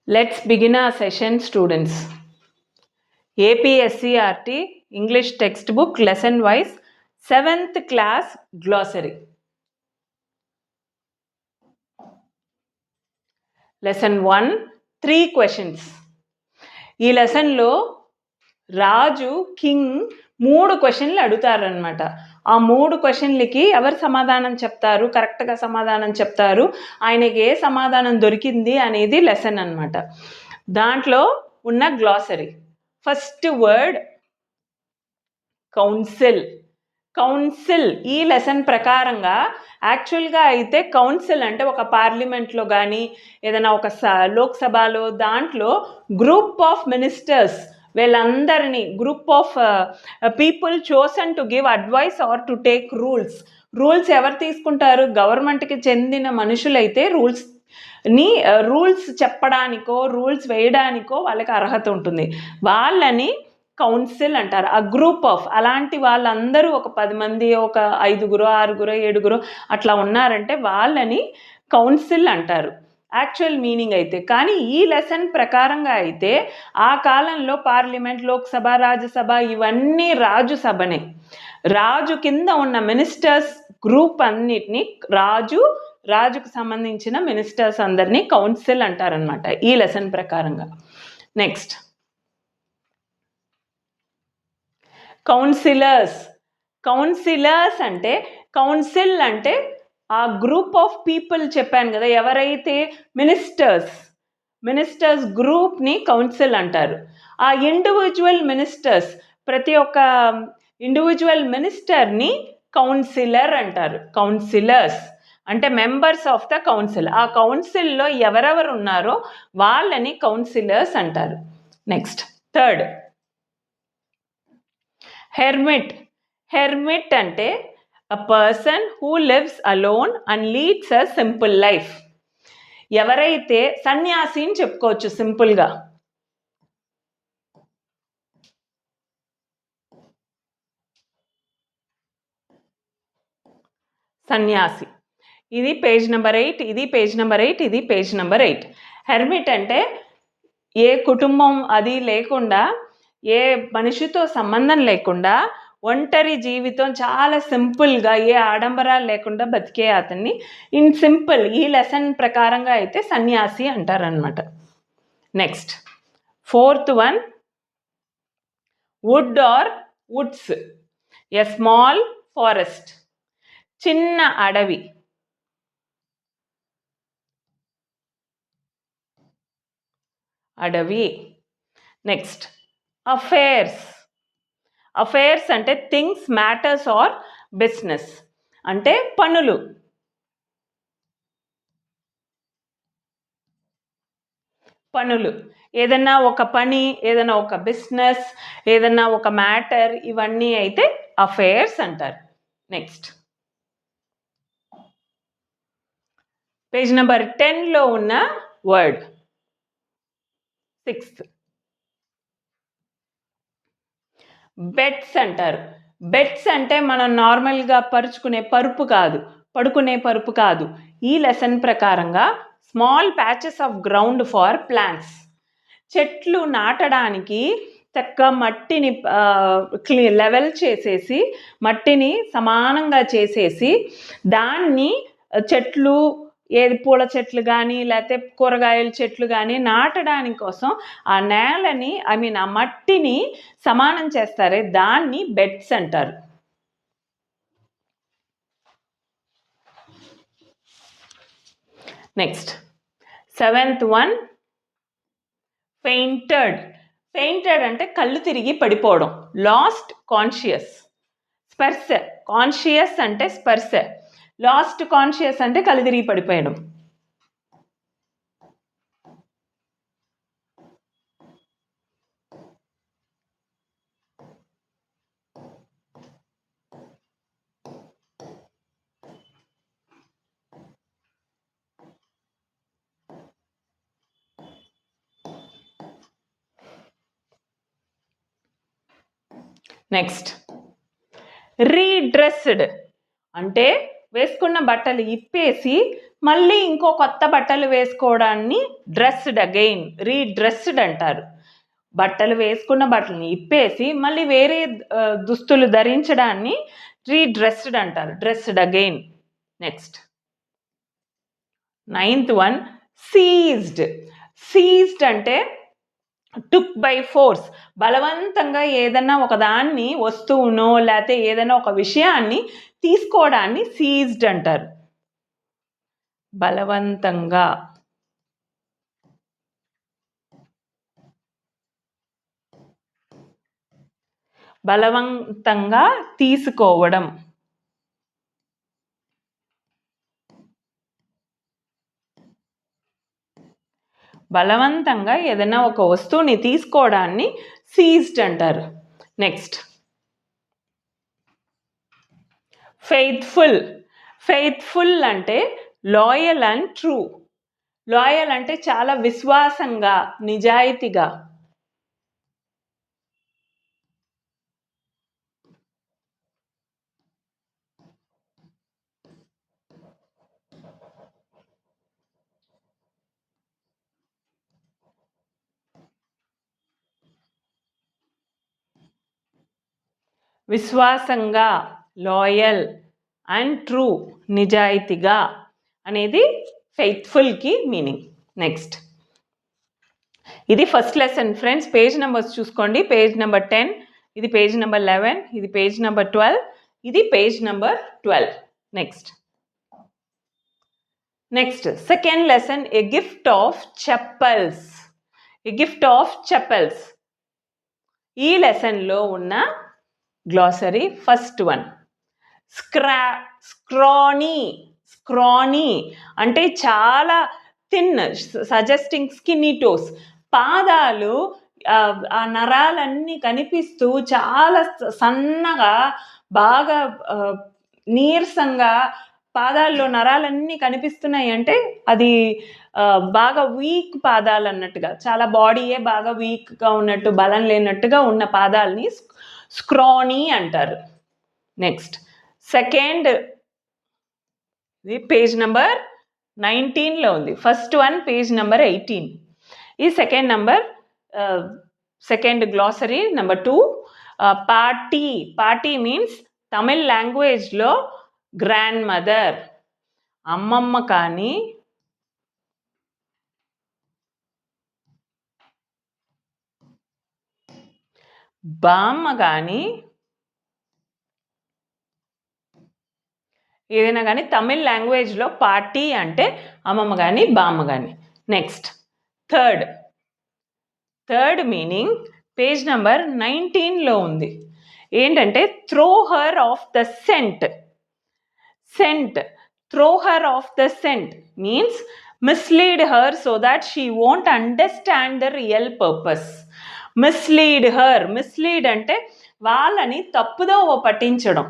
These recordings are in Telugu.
Let's begin our session, students. APSCRT English textbook lesson wise 7th class glossary. Lesson 1 3 questions. ఈ లెసన్లో రాజు కింగ్ 3 క్వశ్చన్లు అడుగుతారనమాట. ఆ 3 క్వశ్చన్లకి ఎవరు సమాధానం చెప్తారు, కరెక్ట్గా సమాధానం చెప్తారు, ఆయనకి ఏ సమాధానం దొరికింది అనేది లెసన్ అనమాట. దాంట్లో ఉన్న glossary. First word council. Council ఈ లెసన్ ప్రకారంగా యాక్చువల్గా అయితే కౌన్సిల్ అంటే ఒక పార్లమెంట్లో కానీ ఏదైనా ఒక లోక్సభలో దాంట్లో గ్రూప్ ఆఫ్ మినిస్టర్స్ వీళ్ళందరినీ group of people chosen to give advice are to take rules ఎవరు తీసుకుంటారు? గవర్నమెంట్కి చెందిన మనుషులైతే రూల్స్ చెప్పడానికో రూల్స్ వేయడానికో వాళ్ళకి అర్హత ఉంటుంది. వాళ్ళని కౌన్సిల్ అంటారు. ఆ గ్రూప్ ఆఫ్ అలాంటి వాళ్ళందరూ ఒక 10 మంది, ఒక 5గురు 6గురు 7గురు అట్లా ఉన్నారంటే వాళ్ళని కౌన్సిల్ అంటారు యాక్చువల్ మీనింగ్ అయితే. కానీ ఈ లెసన్ ప్రకారంగా అయితే ఆ కాలంలో పార్లమెంట్, లోక్సభ, రాజ్యసభ ఇవన్నీ రాజుసభనే. రాజు కింద ఉన్న మినిస్టర్స్ గ్రూప్ అన్నిటినీ రాజుకు సంబంధించిన మినిస్టర్స్ అందరినీ కౌన్సిల్ అంటారనమాట ఈ లెసన్ ప్రకారంగా. నెక్స్ట్ కౌన్సిలర్స్ అంటే కౌన్సిల్ అంటే ఆ గ్రూప్ ఆఫ్ పీపుల్ చెప్పాను కదా, ఎవరైతే మినిస్టర్స్ గ్రూప్ని కౌన్సిల్ అంటారు. ఆ ఇండివిజువల్ మినిస్టర్స్ ప్రతి ఒక్క ఇండివిజువల్ మినిస్టర్ని కౌన్సిలర్ అంటారు. కౌన్సిలర్స్ అంటే మెంబర్స్ ఆఫ్ ద కౌన్సిల్. ఆ కౌన్సిల్లో ఎవరెవరు ఉన్నారో వాళ్ళని కౌన్సిలర్స్ అంటారు. నెక్స్ట్ థర్డ్ హెర్మిట్ అంటే a person who lives alone and leads a simple life. ఎవరైతే సన్యాసి అని చెప్పుకోవచ్చు సింపుల్గా. సన్యాసి. ఇది పేజ్ నెంబర్ 8, ఇది పేజ్ నెంబర్ 8, ఇది పేజ్ నెంబర్ 8. హెర్మిట్ అంటే ఏ కుటుంబం అది లేకుండా, ఏ మనిషితో సంబంధం లేకుండా ఒంటరి జీవితం చాలా సింపుల్గా ఏ ఆడంబరాలు లేకుండా బతికే అతన్ని ఈ లెసన్ ప్రకారంగా అయితే సన్యాసి అంటారనమాట. Next fourth one wood or woods. A small forest, చిన్న అడవి. నెక్స్ట్ అఫైర్స్ అంటే థింగ్స్, మ్యాటర్స్ ఆర్ బిజినెస్ అంటే పనులు. ఏదన్నా ఒక పని, ఏదైనా ఒక బిజినెస్, ఏదన్నా ఒక మ్యాటర్, ఇవన్నీ అయితే అఫైర్స్ అంటారు. నెక్స్ట్ పేజ్ నెంబర్ 10లో ఉన్న వర్డ్ 6th బెడ్స్ అంటారు. బెడ్స్ అంటే మనం నార్మల్గా పరుచుకునే పరుపు కాదు, పడుకునే పరుపు కాదు. ఈ లెసన్ ప్రకారంగా small patches of ground for plants. చెట్లు నాటడానికి చక్కగా మట్టిని లెవెల్ చేసేసి, మట్టిని సమానంగా చేసేసి దాన్ని చెట్లు, ఏది పూల చెట్లు కానీ లేకపోతే కూరగాయల చెట్లు కానీ నాటడానికి కోసం ఆ నేలని ఆ మట్టిని సమానం చేస్తారే దాన్ని బెడ్స్ అంటారు. నెక్స్ట్ 7th వన్ ఫెయింటెడ్ అంటే కళ్ళు తిరిగి పడిపోవడం. Last conscious. కాన్షియస్ అంటే స్పర్శ, లాస్ట్ కాన్షియస్ అంటే కళ్ళు తిరిగి పడిపోయడం. నెక్స్ట్ రీడ్రెస్డ్ అంటే వేసుకున్న బట్టలు ఇప్పేసి మళ్ళీ ఇంకో కొత్త బట్టలు వేసుకోవడాన్ని డ్రెస్డ్ అగైన్, రీడ్రెస్డ్ అంటారు. బట్టలు వేసుకున్న బట్టలని ఇప్పేసి మళ్ళీ వేరే దుస్తులు ధరించడాన్ని రీడ్రెస్డ్ అంటారు, dressed again. Next 9th one, seized. Seized అంటే టుక్ బై ఫోర్స్, బలవంతంగా ఏదన్నా ఒకదాన్ని, వస్తువునో లేకపోతే ఏదైనా ఒక విషయాన్ని తీసుకోవడాన్ని సీజ్డ్ అంటారు. బలవంతంగా, బలవంతంగా తీసుకోవడం. బలవంతంగా ఏదైనా ఒక వస్తువుని తీసుకోవడాన్ని సీజ్డ్ అంటారు. Next faithful. ఫెయిత్ఫుల్ అంటే లాయల్ అండ్ ట్రూ. లాయల్ అంటే చాలా విశ్వాసంగా, నిజాయితీగా. విశ్వాసంగా, లాయల్ అండ్ ట్రూ, నిజాయితీగా అనేది ఫెయిత్ఫుల్కి మీనింగ్. నెక్స్ట్ ఇది first lesson friends. Page numbers చూసుకోండి. పేజ్ నెంబర్ 10, ఇది పేజ్ నెంబర్ 11, ఇది పేజ్ నెంబర్ 12, ఇది page number 12. Next second lesson, A gift of chappals. A gift of chappals. ఈ లెసన్లో ఉన్న గ్లాసరీ ఫస్ట్ వన్, స్క్రానీ. స్క్రానీ అంటే చాలా థిన్, సజెస్టింగ్ స్కిన్నీ టోస్. పాదాలు ఆ నరాలన్నీ కనిపిస్తూ చాలా సన్నగా, బాగా నీరసంగా పాదాల్లో నరాలన్నీ కనిపిస్తున్నాయి అంటే అది బాగా వీక్ పాదాలు అన్నట్టుగా, చాలా బాడీయే బాగా వీక్గా ఉన్నట్టు, బలం లేనట్టుగా ఉన్న పాదాలని స్క్రానీ అంటారు. నెక్స్ట్ సెకండ్, ఇది పేజ్ నెంబర్ 19లో ఉంది. First one page number 18. ఈ second glossary number 2, party. Party means Tamil లాంగ్వేజ్లో గ్రాండ్ మదర్, అమ్మమ్మ కానీ బామ్మ కానీ ఏదైనా కానీ తమిళ్ లాంగ్వేజ్లో పార్టీ అంటే అమ్మమ్మ కానీ బామ్మ కానీ. Next third meaning page number 19లో ఉంది. ఏంటంటే throw her off the scent. Throw her off the scent means mislead her so that she won't understand the real purpose. mislead అంటే వాళ్ళని తప్పుదోవ పట్టించడం.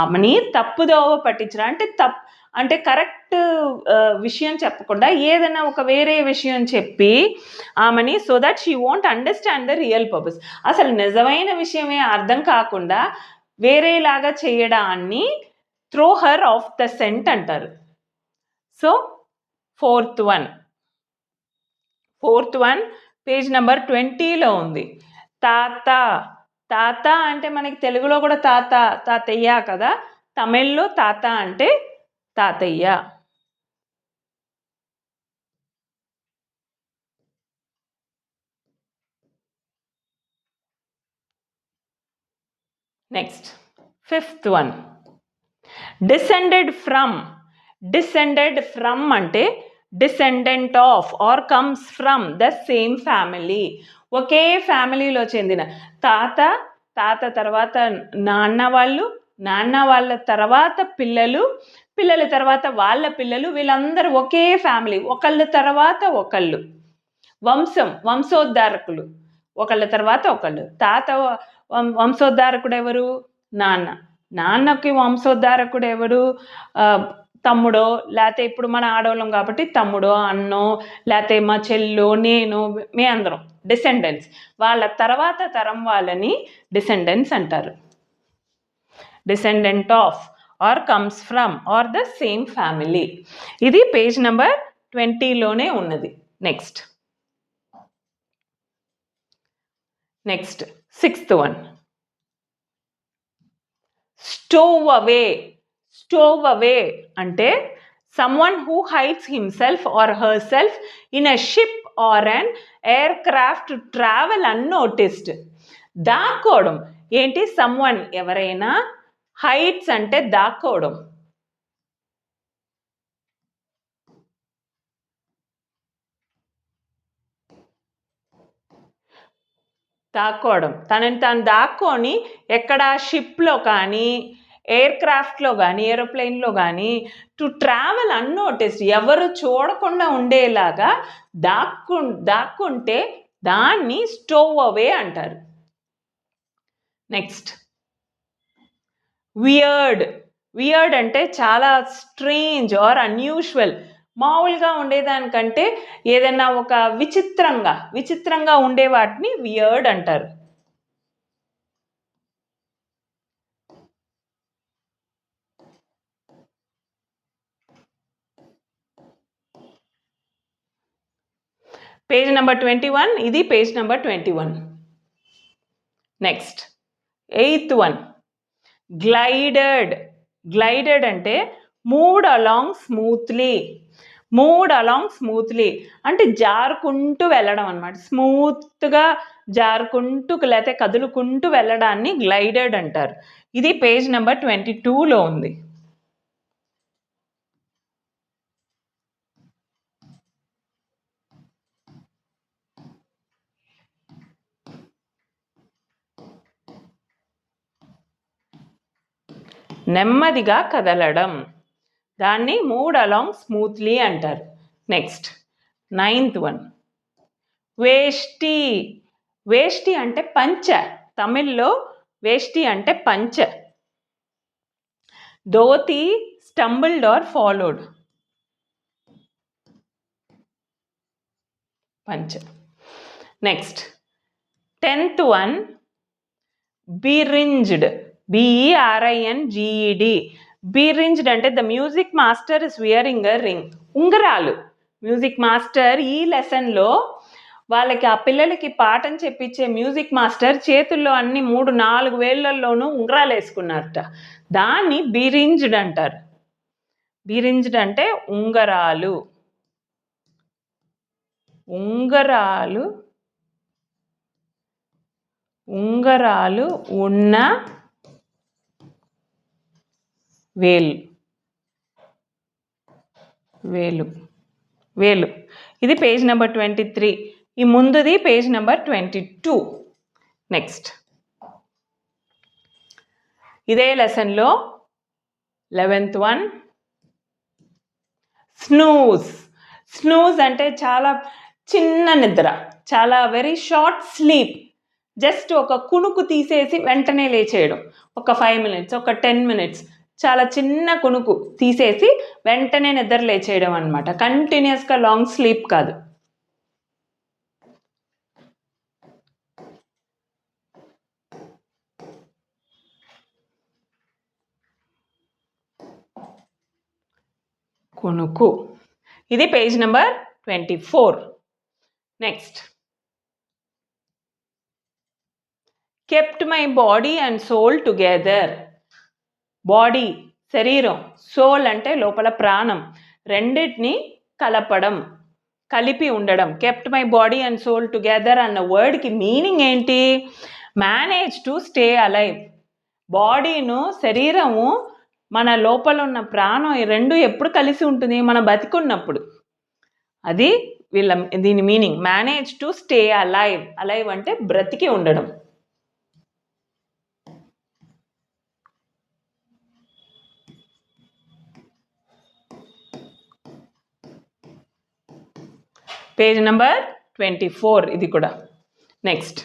ఆమెని తప్పుదోవ పట్టించడం అంటే కరెక్ట్ విషయం చెప్పకుండా ఏదైనా ఒక వేరే విషయం చెప్పి ఆమెని, so that she won't understand the real purpose, అసలు నిజమైన విషయమే అర్థం కాకుండా వేరేలాగా చేయడాన్ని throw her off the scent అంటారు. So fourth one page number 20లో ఉంది. తాత అంటే మనకి తెలుగులో కూడా తాతయ్య కదా, తమిళ్లో తాత అంటే తాతయ్య. Next fifth one, descended from అంటే descendant of or comes from the same family. ఒకే ఫ్యామిలీలో చెందిన తాత తర్వాత నాన్న వాళ్ళ తర్వాత పిల్లల తర్వాత వాళ్ళ పిల్లలు, వీళ్ళందరూ ఒకే ఫ్యామిలీ, ఒకళ్ళ తర్వాత ఒకళ్ళు, వంశోద్ధారకులు, ఒకళ్ళ తర్వాత ఒకళ్ళు. తాత వంశోద్ధారకుడు ఎవరు? నాన్నకి వంశోద్ధారకుడు ఎవరు? తమ్ముడో, లేకపోతే ఇప్పుడు మన ఆడవాళ్ళం కాబట్టి తమ్ముడో, అన్నో, లేకపోతే మా చెల్లో, నేను, మీ అందరం డిసెండెంట్స్. వాళ్ళ తర్వాత తరం వాళ్ళని డిసెండెంట్స్ అంటారు. Descendant of or comes from or the same family. ఇది పేజ్ నెంబర్ 20లోనే ఉన్నది. నెక్స్ట్ 6th one, స్టోవ్ అవే అంటే someone who hides himself or herself in a ship or an aircraft to travel unnoticed. దాక్కోవడం ఏంటి? someone ఎవరైనా, హైడ్స్ అంటే దాక్కోవడం. తనని తాను దాక్కొని ఎక్కడ షిప్లో కానీ, ఎయిర్క్రాఫ్ట్లో కానీ, ఏరోప్లేన్లో కానీ, టు ట్రావెల్ అన్నోటిస్డ్, ఎవరు చూడకుండా ఉండేలాగా దాక్కుంటే దాన్ని స్టోవ్ అవే అంటారు. నెక్స్ట్ వియర్డ్ అంటే చాలా స్ట్రేంజ్ ఆర్ అన్యూజువల్. మామూలుగా ఉండేదానికంటే ఏదైనా ఒక విచిత్రంగా ఉండే వాటిని వియర్డ్ అంటారు. పేజ్ నెంబర్ 21, ఇది page number 21. Next 8th one, గ్లైడెడ్ అంటే మూవ్ అలాంగ్ స్మూత్లీ అంటే జారుకుంటూ వెళ్ళడం అనమాట. స్మూత్గా జారుకుంటూ లేకపోతే కదులుకుంటూ వెళ్ళడాన్ని గ్లైడెడ్ అంటారు. ఇది పేజ్ నెంబర్ 22లో ఉంది. నెమ్మదిగా కదలడం, దాన్ని మూవ్ అలాంగ్ స్మూత్లీ అంటారు. నెక్స్ట్ 9th one, వేష్టి అంటే పంచ. తమిళ్లో వేష్టి అంటే పంచ. ధోతి స్టంబుల్డ్ ఆర్ ఫాలోడ్, పంచ. నెక్స్ట్ 10th one, బీరింజ్డ్, బీరింజ్డ్ అంటే the music master is wearing a ring. ఉంగరాలు. మ్యూజిక్ మాస్టర్ ఈ లెసన్లో వాళ్ళకి ఆ పిల్లలకి పాఠం చెప్పించే మ్యూజిక్ మాస్టర్ చేతుల్లో అన్ని 3-4 వేళ్లలోనూ ఉంగరాలు వేసుకున్నారట. దాన్ని బీరింజ్డ్ అంటారు. బీరింజ్డ్ అంటే ఉంగరాలు ఉన్న వేలు. ఇది పేజ్ నెంబర్ 23. ఈ ముందుది పేజ్ నెంబర్ 22. నెక్స్ట్ ఇదే లెసన్లో 11th one, స్నూజ్ అంటే చాలా చిన్న నిద్ర, చాలా వెరీ షార్ట్ స్లీప్. జస్ట్ ఒక కునుకు తీసేసి వెంటనే లేచేయడం. ఒక 5 minutes, ఒక 10 minutes చాలా చిన్న కునుకు తీసేసి వెంటనే నిద్ర లేచేయడం అనమాట. కంటిన్యూస్గా లాంగ్ స్లీప్ కాదు. కునుకు. ఇది page number 24. Next kept my body and soul together. Body శరీరం, సోల్ అంటే లోపల ప్రాణం, రెండింటిని కలిపి ఉండడం. Kept my body and soul together అన్న వర్డ్కి మీనింగ్ ఏంటి? Manage to stay alive. బాడీను, శరీరము, మన లోపల ఉన్న ప్రాణం, ఈ రెండు ఎప్పుడు కలిసి ఉంటుంది? మన బతికున్నప్పుడు. అది దీని meaning. Manage to stay alive అంటే బ్రతికి ఉండడం. పేజ్ నెంబర్ 24 ఇది కూడా. నెక్స్ట్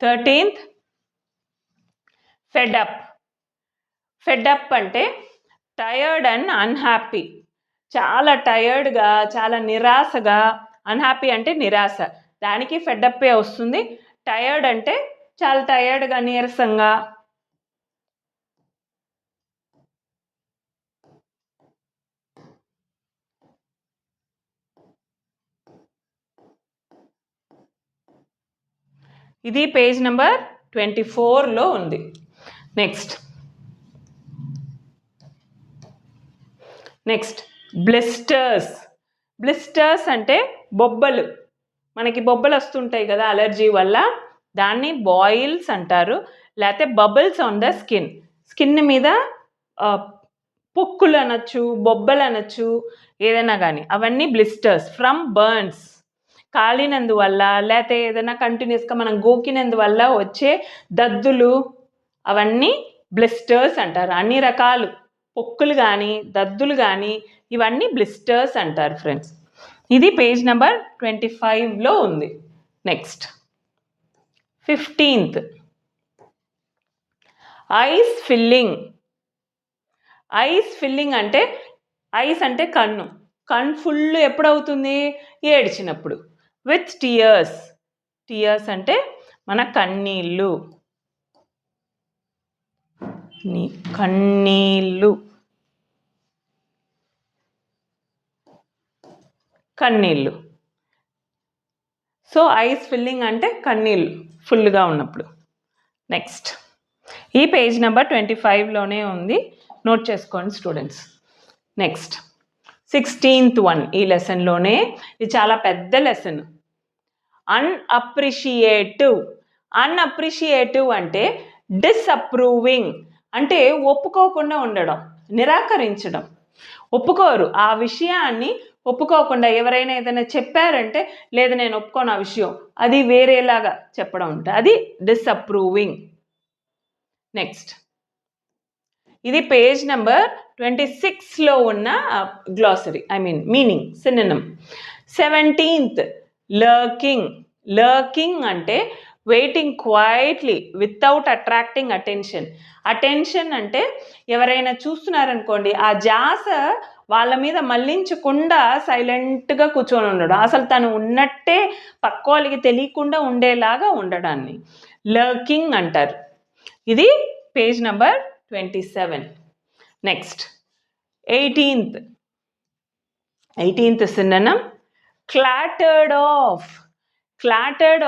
13th, ఫెడప్ అంటే టయర్డ్ అండ్ అన్హ్యాపీ. చాలా టయర్డ్గా, చాలా నిరాశగా. అన్హ్యాపీ అంటే నిరాశ, దానికి ఫెడప్పే వస్తుంది. టయర్డ్ అంటే చాలా టయర్డ్గా, నీరసంగా. ఇది పేజ్ నెంబర్ 24లో ఉంది. నెక్స్ట్ బ్లిస్టర్స్ అంటే బొబ్బలు. మనకి బొబ్బలు వస్తుంటాయి కదా అలర్జీ వల్ల, దాన్ని బాయిల్స్ అంటారు. లేకపోతే బబుల్స్ ఆన్ ద స్కిన్ మీద పొక్కులు అనొచ్చు, బొబ్బలు అనొచ్చు, ఏదైనా కానీ అవన్నీ బ్లిస్టర్స్ ఫ్రమ్ బర్న్స్. కాలినందువల్ల లేకపోతే ఏదైనా కంటిన్యూస్గా మనం గోకినందువల్ల వచ్చే దద్దులు, అవన్నీ బ్లిస్టర్స్ అంటారు. అన్ని రకాలు పొక్కులు కానీ దద్దులు కానీ ఇవన్నీ బ్లిస్టర్స్ అంటారు ఫ్రెండ్స్. ఇది పేజ్ నెంబర్ 25లో ఉంది. నెక్స్ట్ 15th ఐస్ ఫిల్లింగ్ అంటే ఐస్ అంటే కన్ను ఫుల్ ఎప్పుడవుతుంది? ఏడ్చినప్పుడు. విత్ టీయర్స్ అంటే మన కన్నీళ్ళు. సో ఐస్ ఫిల్లింగ్ అంటే కన్నీళ్ళు ఫుల్గా ఉన్నప్పుడు. నెక్స్ట్ ఈ పేజ్ నెంబర్ 25లోనే ఉంది, నోట్ చేసుకోండి స్టూడెంట్స్. నెక్స్ట్ 16th వన్ ఈ లెసన్లోనే, ఇది చాలా పెద్ద లెసన్. అన్అప్రిషియేటివ్ అంటే డిసప్రూవింగ్ అంటే ఒప్పుకోకుండా ఉండడం, నిరాకరించడం. ఒప్పుకోరు, ఆ విషయాన్ని ఒప్పుకోకుండా ఎవరైనా ఏదైనా చెప్పారంటే లేదు నేను ఒప్పుకోను ఆ విషయం, అది వేరేలాగా చెప్పడం ఉంటుంది, అది డిసప్రూవింగ్. నెక్స్ట్ ఇది పేజ్ నెంబర్ 26లో ఉన్న glossary, meaning synonym. 17th lurking అంటే waiting quietly without attracting attention అంటే ఎవరైనా చూస్తున్నారనుకోండి ఆ జాస వాళ్ళ మీద మళ్లించకుండా సైలెంట్గా కూర్చొని ఉండడం, అసలు తను ఉన్నట్టే పక్క వాళ్ళకి తెలియకుండా ఉండేలాగా ఉండడాన్ని లర్కింగ్ అంటారు. ఇది page number 27. Next 18th synonym clattered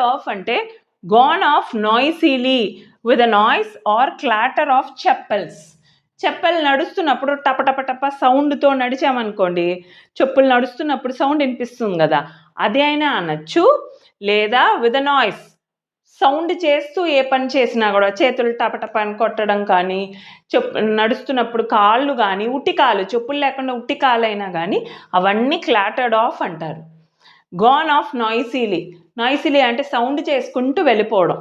off అంటే gone off noisily with a noise or clatter of చెప్పులు నడుస్తున్నప్పుడు టప సౌండ్తో నడిచామనుకోండి, చెప్పులు నడుస్తున్నప్పుడు సౌండ్ వినిపిస్తుంది కదా, అది అయినా అనొచ్చు. లేదా విత్ నాయిస్, సౌండ్ చేస్తూ ఏ పని చేసినా కూడా, చేతులు టప అని కొట్టడం కానీ, నడుస్తున్నప్పుడు కాళ్ళు కానీ, చెప్పులు లేకుండా ఉట్టి కాళ్ళు అయినా కానీ అవన్నీ క్లాటర్డ్ ఆఫ్ అంటారు. గాన్ ఆఫ్ నాయిసీలీ అంటే సౌండ్ చేసుకుంటూ వెళ్ళిపోవడం,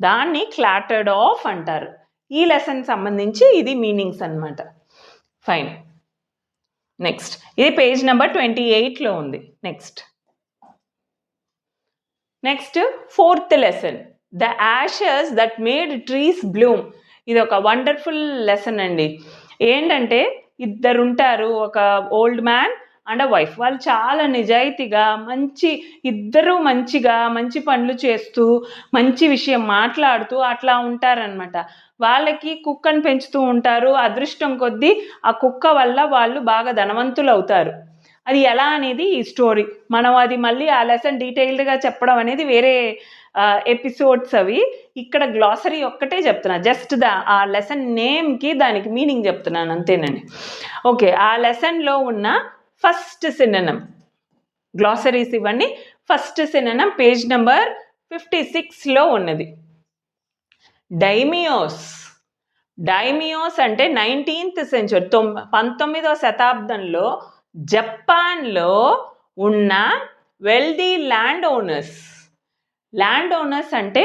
దాన్ని క్లాటర్డ్ ఆఫ్ అంటారు. ఈ లెసన్ సంబంధించి ఇది మీనింగ్స్ అన్నమాట. ఫైన్. నెక్స్ట్ ఇది పేజ్ నెంబర్ 28లో ఉంది. Next 4th lesson the Ashes that made trees Bloom. ఇది ఒక వండర్ఫుల్ లెసన్ అండి. ఏంటంటే ఇద్దరుంటారు, ఒక ఓల్డ్ మ్యాన్ అండ్ వైఫ్. వాళ్ళు చాలా నిజాయితీగా ఇద్దరు మంచి పనులు చేస్తూ మంచి విషయం మాట్లాడుతూ అట్లా ఉంటారనమాట. వాళ్ళకి కుక్కను పెంచుతూ ఉంటారు. అదృష్టం కొద్దీ ఆ కుక్క వల్ల వాళ్ళు బాగా ధనవంతులు అవుతారు. అది ఎలా అనేది ఈ స్టోరీ. మనం అది మళ్ళీ ఆ లెసన్ డీటెయిల్డ్గా చెప్పడం అనేది వేరే ఎపిసోడ్స్ అవి. ఇక్కడ గ్లాసరీ ఒక్కటే చెప్తున్నా, జస్ట్ ఆ లెసన్ నేమ్కి దానికి మీనింగ్ చెప్తున్నాను అంతేనండి. ఓకే, ఆ లెసన్లో ఉన్న ఫస్ట్ సినోనిమ్, గ్లాసరీస్ ఇవన్నీ. ఫస్ట్ సినోనిమ్ పేజ్ నెంబర్ 56లో ఉన్నది. డైమియోస్ అంటే 19th century 19వ శతాబ్దంలో జపాన్లో ఉన్న వెల్దీ ల్యాండ్ ఓనర్స్ అంటే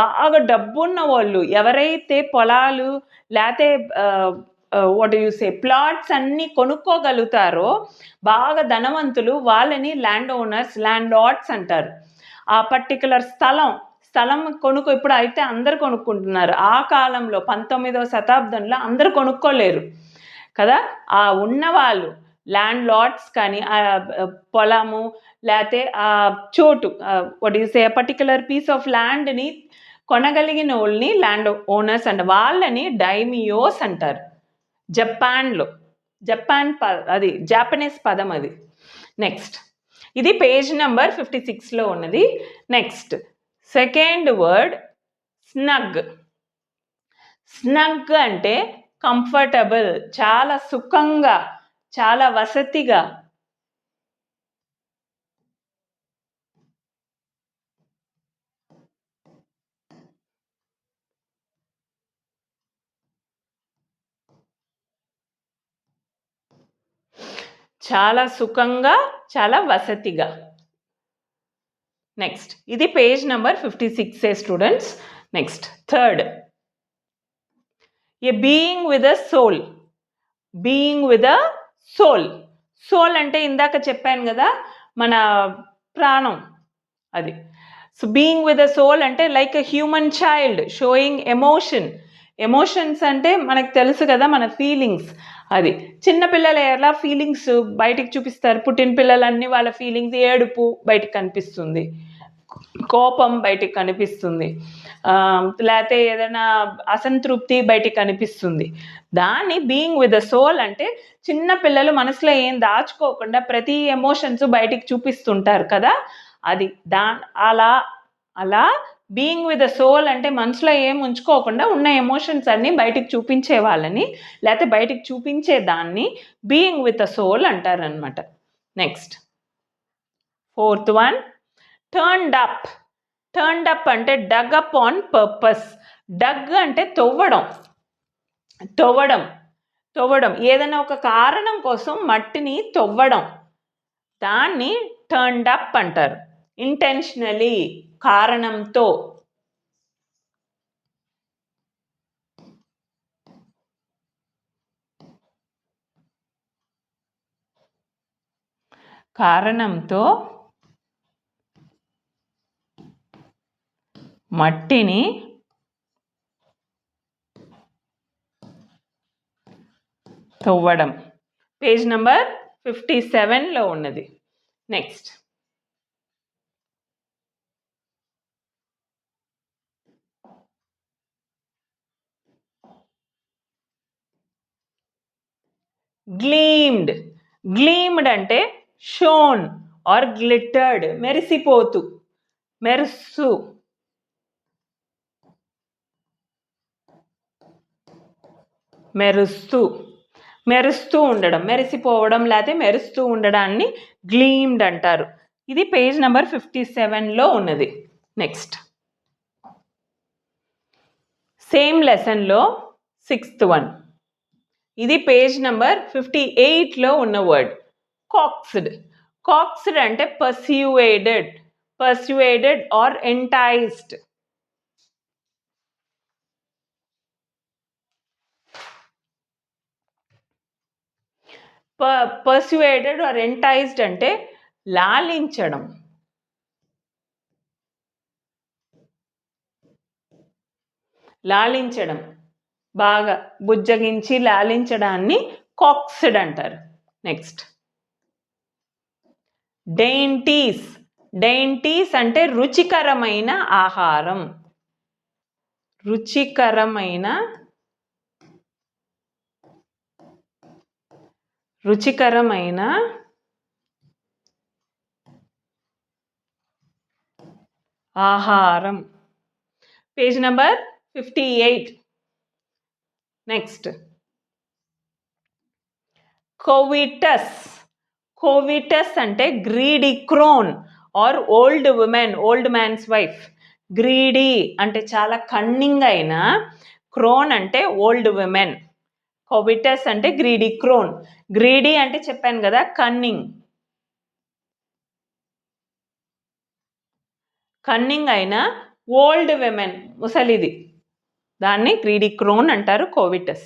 బాగా డబ్బున్న వాళ్ళు, ఎవరైతే పొలాలు లేకపోతే ప్లాట్స్ అన్నీ కొనుక్కోగలుగుతారో బాగా ధనవంతులు, వాళ్ళని ల్యాండ్ లార్డ్స్ అంటారు. ఆ పర్టికులర్ స్థలం ఇప్పుడు అయితే అందరు కొనుక్కుంటున్నారు. ఆ కాలంలో 19వ శతాబ్దంలో అందరు కొనుక్కోలేరు కదా. ఆ ఉన్నవాళ్ళు ల్యాండ్ లార్డ్స్ కానీ ఆ పొలము లేకపోతే ఆ చోటు పర్టికులర్ పీస్ ఆఫ్ ల్యాండ్ని కొనగలిగిన వాళ్ళని ల్యాండ్ ఓనర్స్ అంటారు. వాళ్ళని డైమియోస్ అంటారు. అది జాపనీస్ పదం అది. నెక్స్ట్ ఇది పేజ్ నెంబర్ 56లో ఉన్నది. Next second word snug. Snug అంటే కంఫర్టబుల్, చాలా సుఖంగా, చాలా వసతిగా. చాలా సుఖంగా, చాలా వసతిగా. నెక్స్ట్, ఇది page number 56 students. Next, third, a being with a soul. Being with a soul. Soul అంటే ఇందాక చెప్పాను కదా, మన ప్రాణం, అది. So being with a soul అంటే like a human child showing emotion. Emotions అంటే మనకు తెలుసు కదా, మన ఫీలింగ్స్. అది చిన్నపిల్లలు ఎలా ఫీలింగ్స్ బయటికి చూపిస్తారు, పుట్టిన పిల్లలన్నీ వాళ్ళ ఫీలింగ్స్, ఏడుపు బయటికి కనిపిస్తుంది, కోపం బయటికి కనిపిస్తుంది, లేకపోతే ఏదైనా అసంతృప్తి బయటికి కనిపిస్తుంది. దాన్ని బీయింగ్ విత్ ద సోల్ అంటే చిన్న పిల్లలు మనసులో ఏం దాచుకోకుండా ప్రతి ఎమోషన్స్ బయటికి చూపిస్తుంటారు కదా, అది. అలా బీయింగ్ విత్ ద సోల్ అంటే మనసులో ఏం ఉంచుకోకుండా ఉన్న ఎమోషన్స్ అన్నీ బయటికి చూపించే వాళ్ళని, లేకపోతే బయటికి చూపించే దాన్ని బీయింగ్ విత్ ద సోల్ అంటారనమాట. Next, fourth one, turned up. Turned up అంటే dug up on purpose. Dug అంటే తవ్వడం, ఏదైనా ఒక కారణం కోసం మట్టిని తవ్వడం, దాన్ని టర్న్డ్ అప్ అంటారు. ఇంటెన్షనలీ, కారణంతో. కారణంతో మట్టిని తవ్వడం. పేజ్ నెంబర్ 57లో ఉన్నది. నెక్స్ట్, గ్లీమ్డ్. గ్లీమ్డ్ అంటే షోన్ ఆర్ గ్లిటర్డ్, మెరిసిపోతూ, మెరుస్తూ. మెరుస్తూ ఉండడం, మెరిసిపోవడం లేకపోతే మెరుస్తూ ఉండడాన్ని గ్లీమ్డ్ అంటారు. ఇది పేజ్ నెంబర్ 57లో ఉన్నది. నెక్స్ట్, సేమ్ లెసన్లో 6th వన్. ఇది పేజ్ నెంబర్ 58లో ఉన్న వర్డ్, కాక్స్డ్. కాక్స్డ్ అంటే పర్స్యూయేడెడ్ ఆర్ ఎంటైజ్డ్. పర్స్యూయేడెడ్ ఆర్ ఎంటైజ్డ్ అంటే లాలించడం. బాగా బుజ్జగించి లాలించడాన్ని కాక్స్డ్ అంటారు. నెక్స్ట్, డెయింటీస్. డెయింటీస్ అంటే రుచికరమైన ఆహారం. రుచికరమైన ఆహారం. Page number 58. Next, covetous. Covetous అంటే greedy crone or old man's wife. Greedy అంటే చాలా కన్నింగ్ అయిన, క్రోన్ అంటే ఓల్డ్ విమెన్. కోవిటస్ అంటే గ్రీడీ క్రోన్. గ్రీడీ అంటే చెప్పాను కదా, కన్నింగ్ అయిన ఓల్డ్ విమెన్, ముసలిది, దాన్ని గ్రీడీ క్రోన్ అంటారు, కోవిటస్.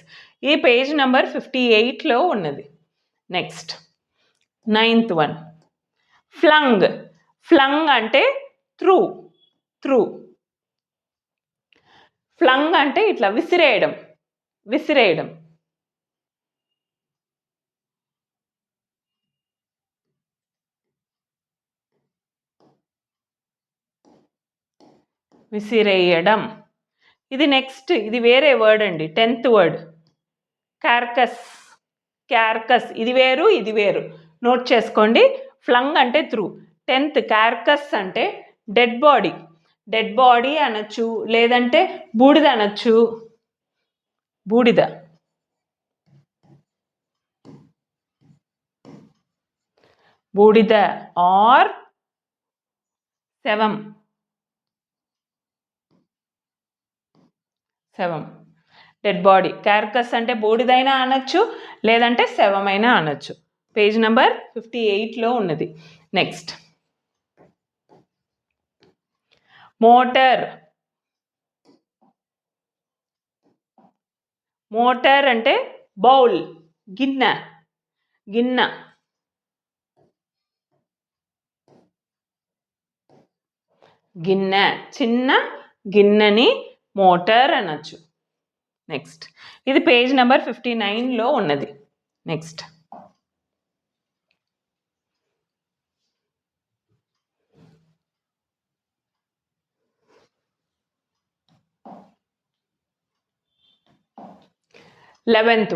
ఈ పేజ్ నెంబర్ 58లో ఉన్నది. Next, 9th one, ఫ్లంగ్. ఫ్లంగ్ అంటే త్రూ. ఫ్లంగ్ అంటే ఇట్లా విసిరేయడం. విసిరేయడం. ఇది నెక్స్ట్, ఇది వేరే వర్డ్ అండి, 10th వర్డ్, క్యార్కస్. ఇది వేరు, ఇది వేరు, నోట్ చేసుకోండి. ఫ్లంగ్ అంటే త్రూ. 10th, క్యార్కస్ అంటే డెడ్ బాడీ. డెడ్ బాడీ అనొచ్చు, లేదంటే బూడిద అనొచ్చు. బూడిద. బూడిద ఆర్ శవం. శవం, డెడ్ బాడీ. క్యార్కస్ అంటే బూడిదైనా అనొచ్చు, లేదంటే శవమైనా అనొచ్చు. పేజ్ నెంబర్ 58లో ఉన్నది. Next, motor. మోటార్ అంటే బౌల్, గిన్నె. గిన్నె. గిన్నె, చిన్న గిన్నెని మోటార్ అనొచ్చు. నెక్స్ట్, ఇది పేజ్ నెంబర్ 59లో ఉన్నది. Next, eleventh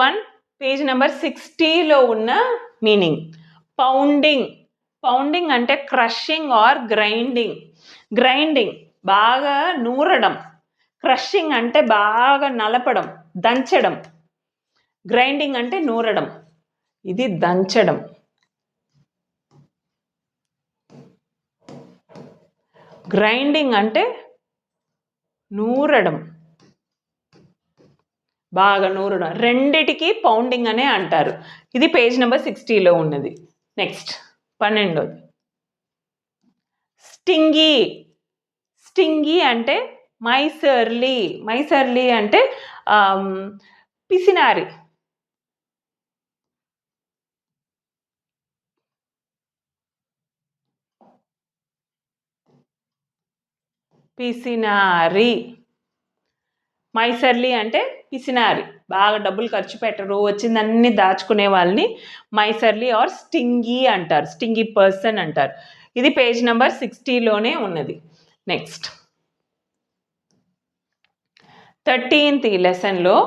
one page number 60లో ఉన్న మీనింగ్. పౌండింగ్. పౌండింగ్ అంటే క్రషింగ్ ఆర్ గ్రైండింగ్. గ్రైండింగ్ బాగా నూరడం. క్రషింగ్ అంటే బాగా నలపడం, దంచడం. గ్రైండింగ్ అంటే నూరడం, ఇది దంచడం. గ్రైండింగ్ అంటే నూరడం, బాగా నూరడం. రెండిటికి పౌండింగ్ అనే అంటారు. ఇది పేజ్ నెంబర్ 60లో ఉన్నది. నెక్స్ట్, 12. స్టింగీ. స్టింగీ అంటే మైసర్లీ. మైసర్లీ అంటే పిసినారి. పిసినారి. మైసర్లీ అంటే పిసినారి, బాగా డబ్బులు ఖర్చు పెట్టరు, వచ్చిందన్నీ దాచుకునే వాళ్ళని మైసర్లీ ఆర్ స్టింగీ అంటారు. స్టింగీ పర్సన్ అంటారు. ఇది పేజ్ నెంబర్ 60లోనే ఉన్నది. నెక్స్ట్, 13th లెసన్లో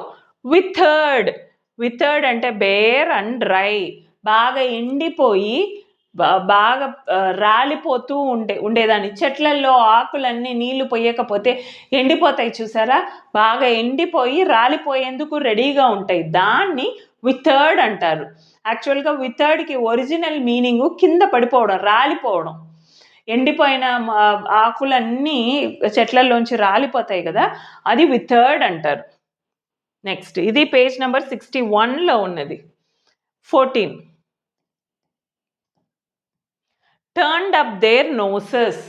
విథర్డ్. విథర్డ్ అంటే బేర్ అండ్ డ్రై. బాగా ఎండిపోయి బాగా రాలిపోతూ ఉండేదాన్ని. చెట్లల్లో ఆకులన్నీ నీళ్లు పోయకపోతే ఎండిపోతాయి చూసారా, బాగా ఎండిపోయి రాలిపోయేందుకు రెడీగా ఉంటాయి. దాన్ని విథర్డ్ అంటారు. యాక్చువల్గా విథర్డ్కి ఒరిజినల్ మీనింగ్ కింద పడిపోవడం, రాలిపోవడం. ఎండిపోయిన ఆకులన్నీ చెట్లలోంచి రాలిపోతాయి కదా, అది విథర్డ్ అంటారు. నెక్స్ట్, ఇది పేజ్ నెంబర్ 61లో ఉన్నది. 14. Turned up their noses.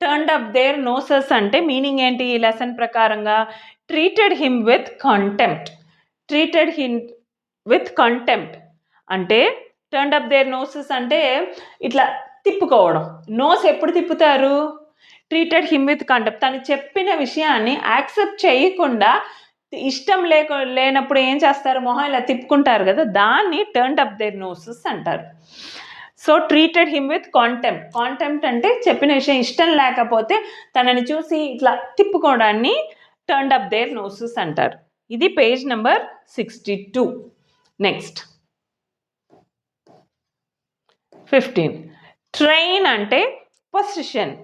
Turned up their noses అంటే మీనింగ్ ఏంటి ఈ లెసన్ ప్రకారంగా? Treated him with contempt. Treated him with contempt అంటే టర్న్డ్ అప్ దేర్ నోసెస్ అంటే ఇట్లా తిప్పుకోవడం. నోస్ ఎప్పుడు తిప్పుతారు? Treated him with contempt. తను చెప్పిన విషయాన్ని యాక్సెప్ట్ చేయకుండా, ఇష్టం లేనప్పుడు ఏం చేస్తారు? మొహం ఇలా తిప్పుకుంటారు కదా, దాన్ని టర్న్డ్ అప్ దేర్ నోసెస్ అంటారు. So treated him with contempt. Contempt అంటే చెప్పిన విషయం ఇష్టం లేకపోతే తనని చూసి ఇట్లా తిప్పుకోవడాన్ని టర్న్డ్ అప్ దేర్ నోసెస్ అంటారు. ఇది పేజ్ నెంబర్ 62. నెక్స్ట్, 15. ట్రైన్ అంటే పొసిషన్,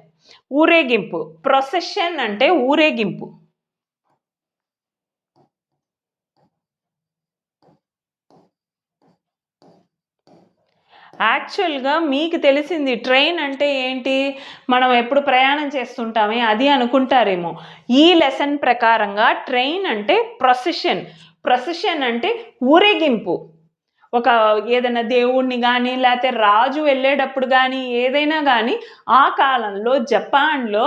ఊరేగింపు. ప్రొసెషన్ అంటే ఊరేగింపు. యాక్చువల్గా మీకు తెలిసింది ట్రైన్ అంటే ఏంటి, మనం ఎప్పుడు ప్రయాణం చేస్తుంటామే అది అనుకుంటారేమో. ఈ లెసన్ ప్రకారంగా ట్రైన్ అంటే ప్రొసెషన్. ప్రొసెషన్ అంటే ఊరేగింపు. ఒక ఏదైనా దేవుణ్ణి కానీ లేకపోతే రాజు వెళ్ళేటప్పుడు కానీ ఏదైనా కానీ ఆ కాలంలో జపాన్లో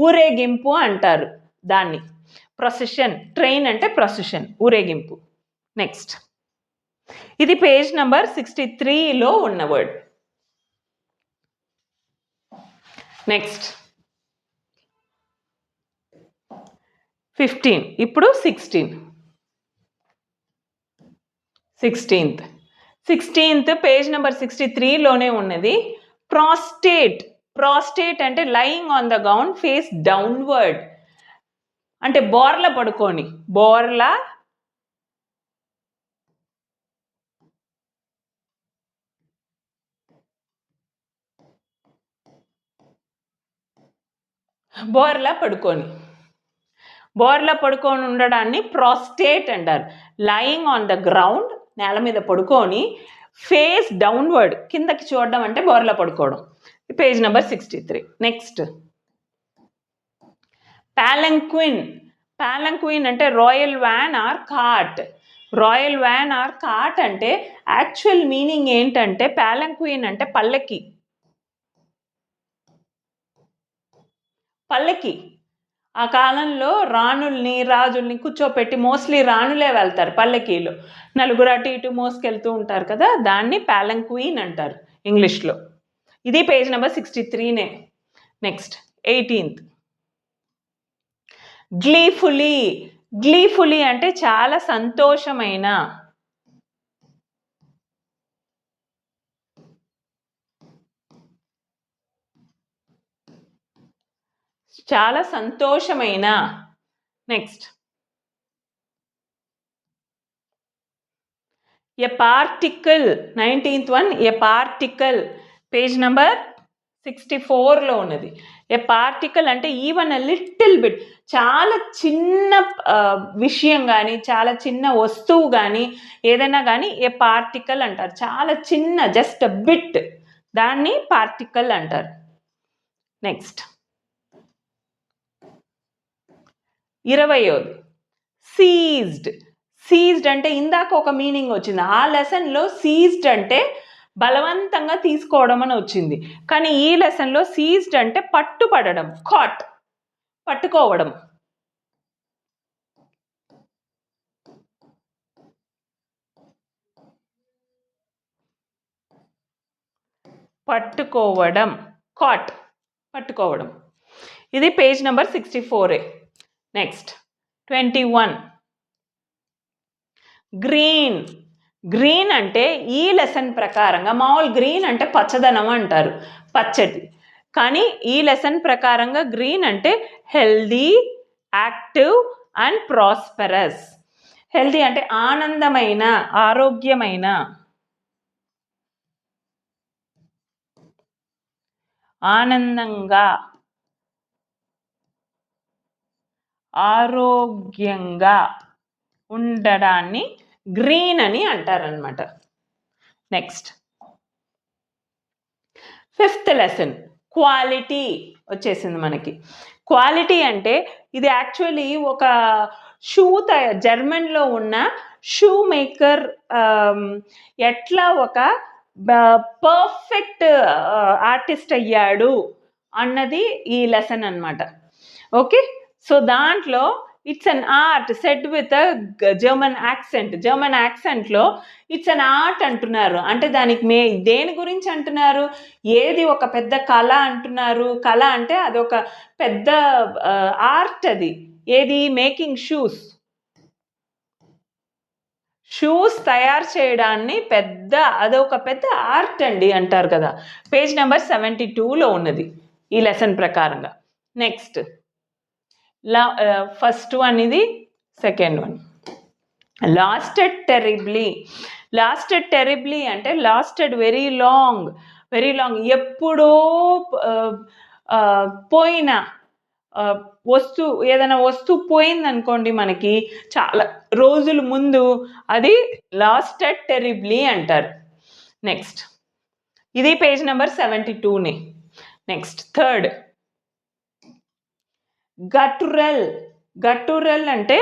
ఊరేగింపు అంటారు దాన్ని. ప్రొసెషన్. ట్రైన్ అంటే ప్రొసెషన్, ఊరేగింపు. నెక్స్ట్, ఇది పేజ్ నెంబర్ 63లో ఉన్న వర్డ్. నెక్స్ట్, 15. ఇప్పుడు 16th పేజ్ నెంబర్ 63లోనే ఉన్నది. ప్రాస్టేట్. ప్రాస్టేట్ అంటే lying on the ground face downward. అంటే బోర్ల పడుకొని. బోర్ల బోర్లా పడుకొని. బోర్లా పడుకొని ఉండడాన్ని ప్రాస్టేట్ అంటారు. లయింగ్ ఆన్ ద గ్రౌండ్, నేల మీద పడుకొని ఫేస్ డౌన్వర్డ్, కిందకి చూడడం అంటే బోర్లా పడుకోవడం. Page number 63. Next palanquin. Palanquin అంటే royal van or cart. Royal van or cart అంటే యాక్చువల్ మీనింగ్ ఏంటంటే పాలంక్విన్ అంటే పల్లకి. పల్లకి ఆ కాలంలో రాణుల్ని రాజుల్ని కూర్చోపెట్టి, మోస్ట్లీ రాణులే వెళ్తారు పల్లకీలో, నలుగురు అటు ఇటు మోసుకెళ్తూ ఉంటారు కదా, దాన్ని పాలంక్విన్ అంటారు ఇంగ్లీష్లో. ఇది పేజ్ నెంబర్ 63నే. Next 18th gleefully. గ్లీఫుల్లీ అంటే చాలా సంతోషమైన. చాలా సంతోషమైన. Next a particle. 19th one a particle, page number 64లో ఉన్నది. ఏ పార్టికల్ అంటే ఈవెన్ అ లిటిల్ బిట్, చాలా చిన్న విషయం కానీ, చాలా చిన్న వస్తువు కానీ, ఏదైనా కానీ ఏ పార్టికల్ అంటారు. చాలా చిన్న, జస్ట్ అ బిట్, దాన్ని పార్టికల్ అంటారు. Next 20th seized. సీజ్డ్ అంటే ఇందాక ఒక మీనింగ్ వచ్చింది ఆ లెసన్లో. సీజ్డ్ అంటే బలవంతంగా తీసుకోవడం అని వచ్చింది, కానీ ఈ లెసన్లో సీజ్డ్ అంటే పట్టుపడడం, కాట్, పట్టుకోవడం. పట్టుకోవడం, కాట్, పట్టుకోవడం. ఇది page number 64. Next 21 green. Green అంటే ఈ లెసన్ ప్రకారంగా, మామూలు గ్రీన్ అంటే పచ్చదనం అంటారు, పచ్చటి, కానీ ఈ లెసన్ ప్రకారంగా గ్రీన్ అంటే హెల్దీ, యాక్టివ్ అండ్ ప్రాస్పెరస్. హెల్దీ అంటే ఆనందమైన, ఆరోగ్యమైన. ఆనందంగా, ఆరోగ్యంగా ఉండడాన్ని గ్రీన్ అని అంటారనమాట. నెక్స్ట్ 5th లెసన్ క్వాలిటీ వచ్చేసింది మనకి. క్వాలిటీ అంటే ఇది యాక్చువల్లీ ఒక షూ జర్మన్లో ఉన్న షూ మేకర్ ఎట్లా ఒక పర్ఫెక్ట్ ఆర్టిస్ట్ అయ్యాడు అన్నది ఈ లెసన్ అన్నమాట. ఓకే, సో దాంట్లో it's an art set with a German accent. German యాక్సెంట్లో ఇట్స్ అన్ ఆర్ట్ అంటున్నారు. అంటే దానికి దేని గురించి అంటున్నారు? ఏది ఒక పెద్ద కళ అంటున్నారు. కళ అంటే అది ఒక పెద్ద ఆర్ట్. అది ఏది? Making shoes. షూస్ తయారు చేయడాన్ని అదొక పెద్ద ఆర్ట్ అండి అంటారు కదా. పేజ్ నెంబర్ 72లో ఉన్నది ఈ లెసన్ ప్రకారంగా. నెక్స్ట్ ఫస్ట్ వన్, ఇది second one. Lasted terribly. Lasted terribly అంటే lasted very long, very long, ఎప్పుడో పోయిన వస్తువు, ఏదైనా వస్తువు పోయిందనుకోండి మనకి చాలా రోజుల ముందు, అది లాస్టెడ్ టెరిబ్లీ అంటారు. నెక్స్ట్ ఇది పేజ్ నెంబర్ 72నే. Next third guttural. గట్టురల్ అంటే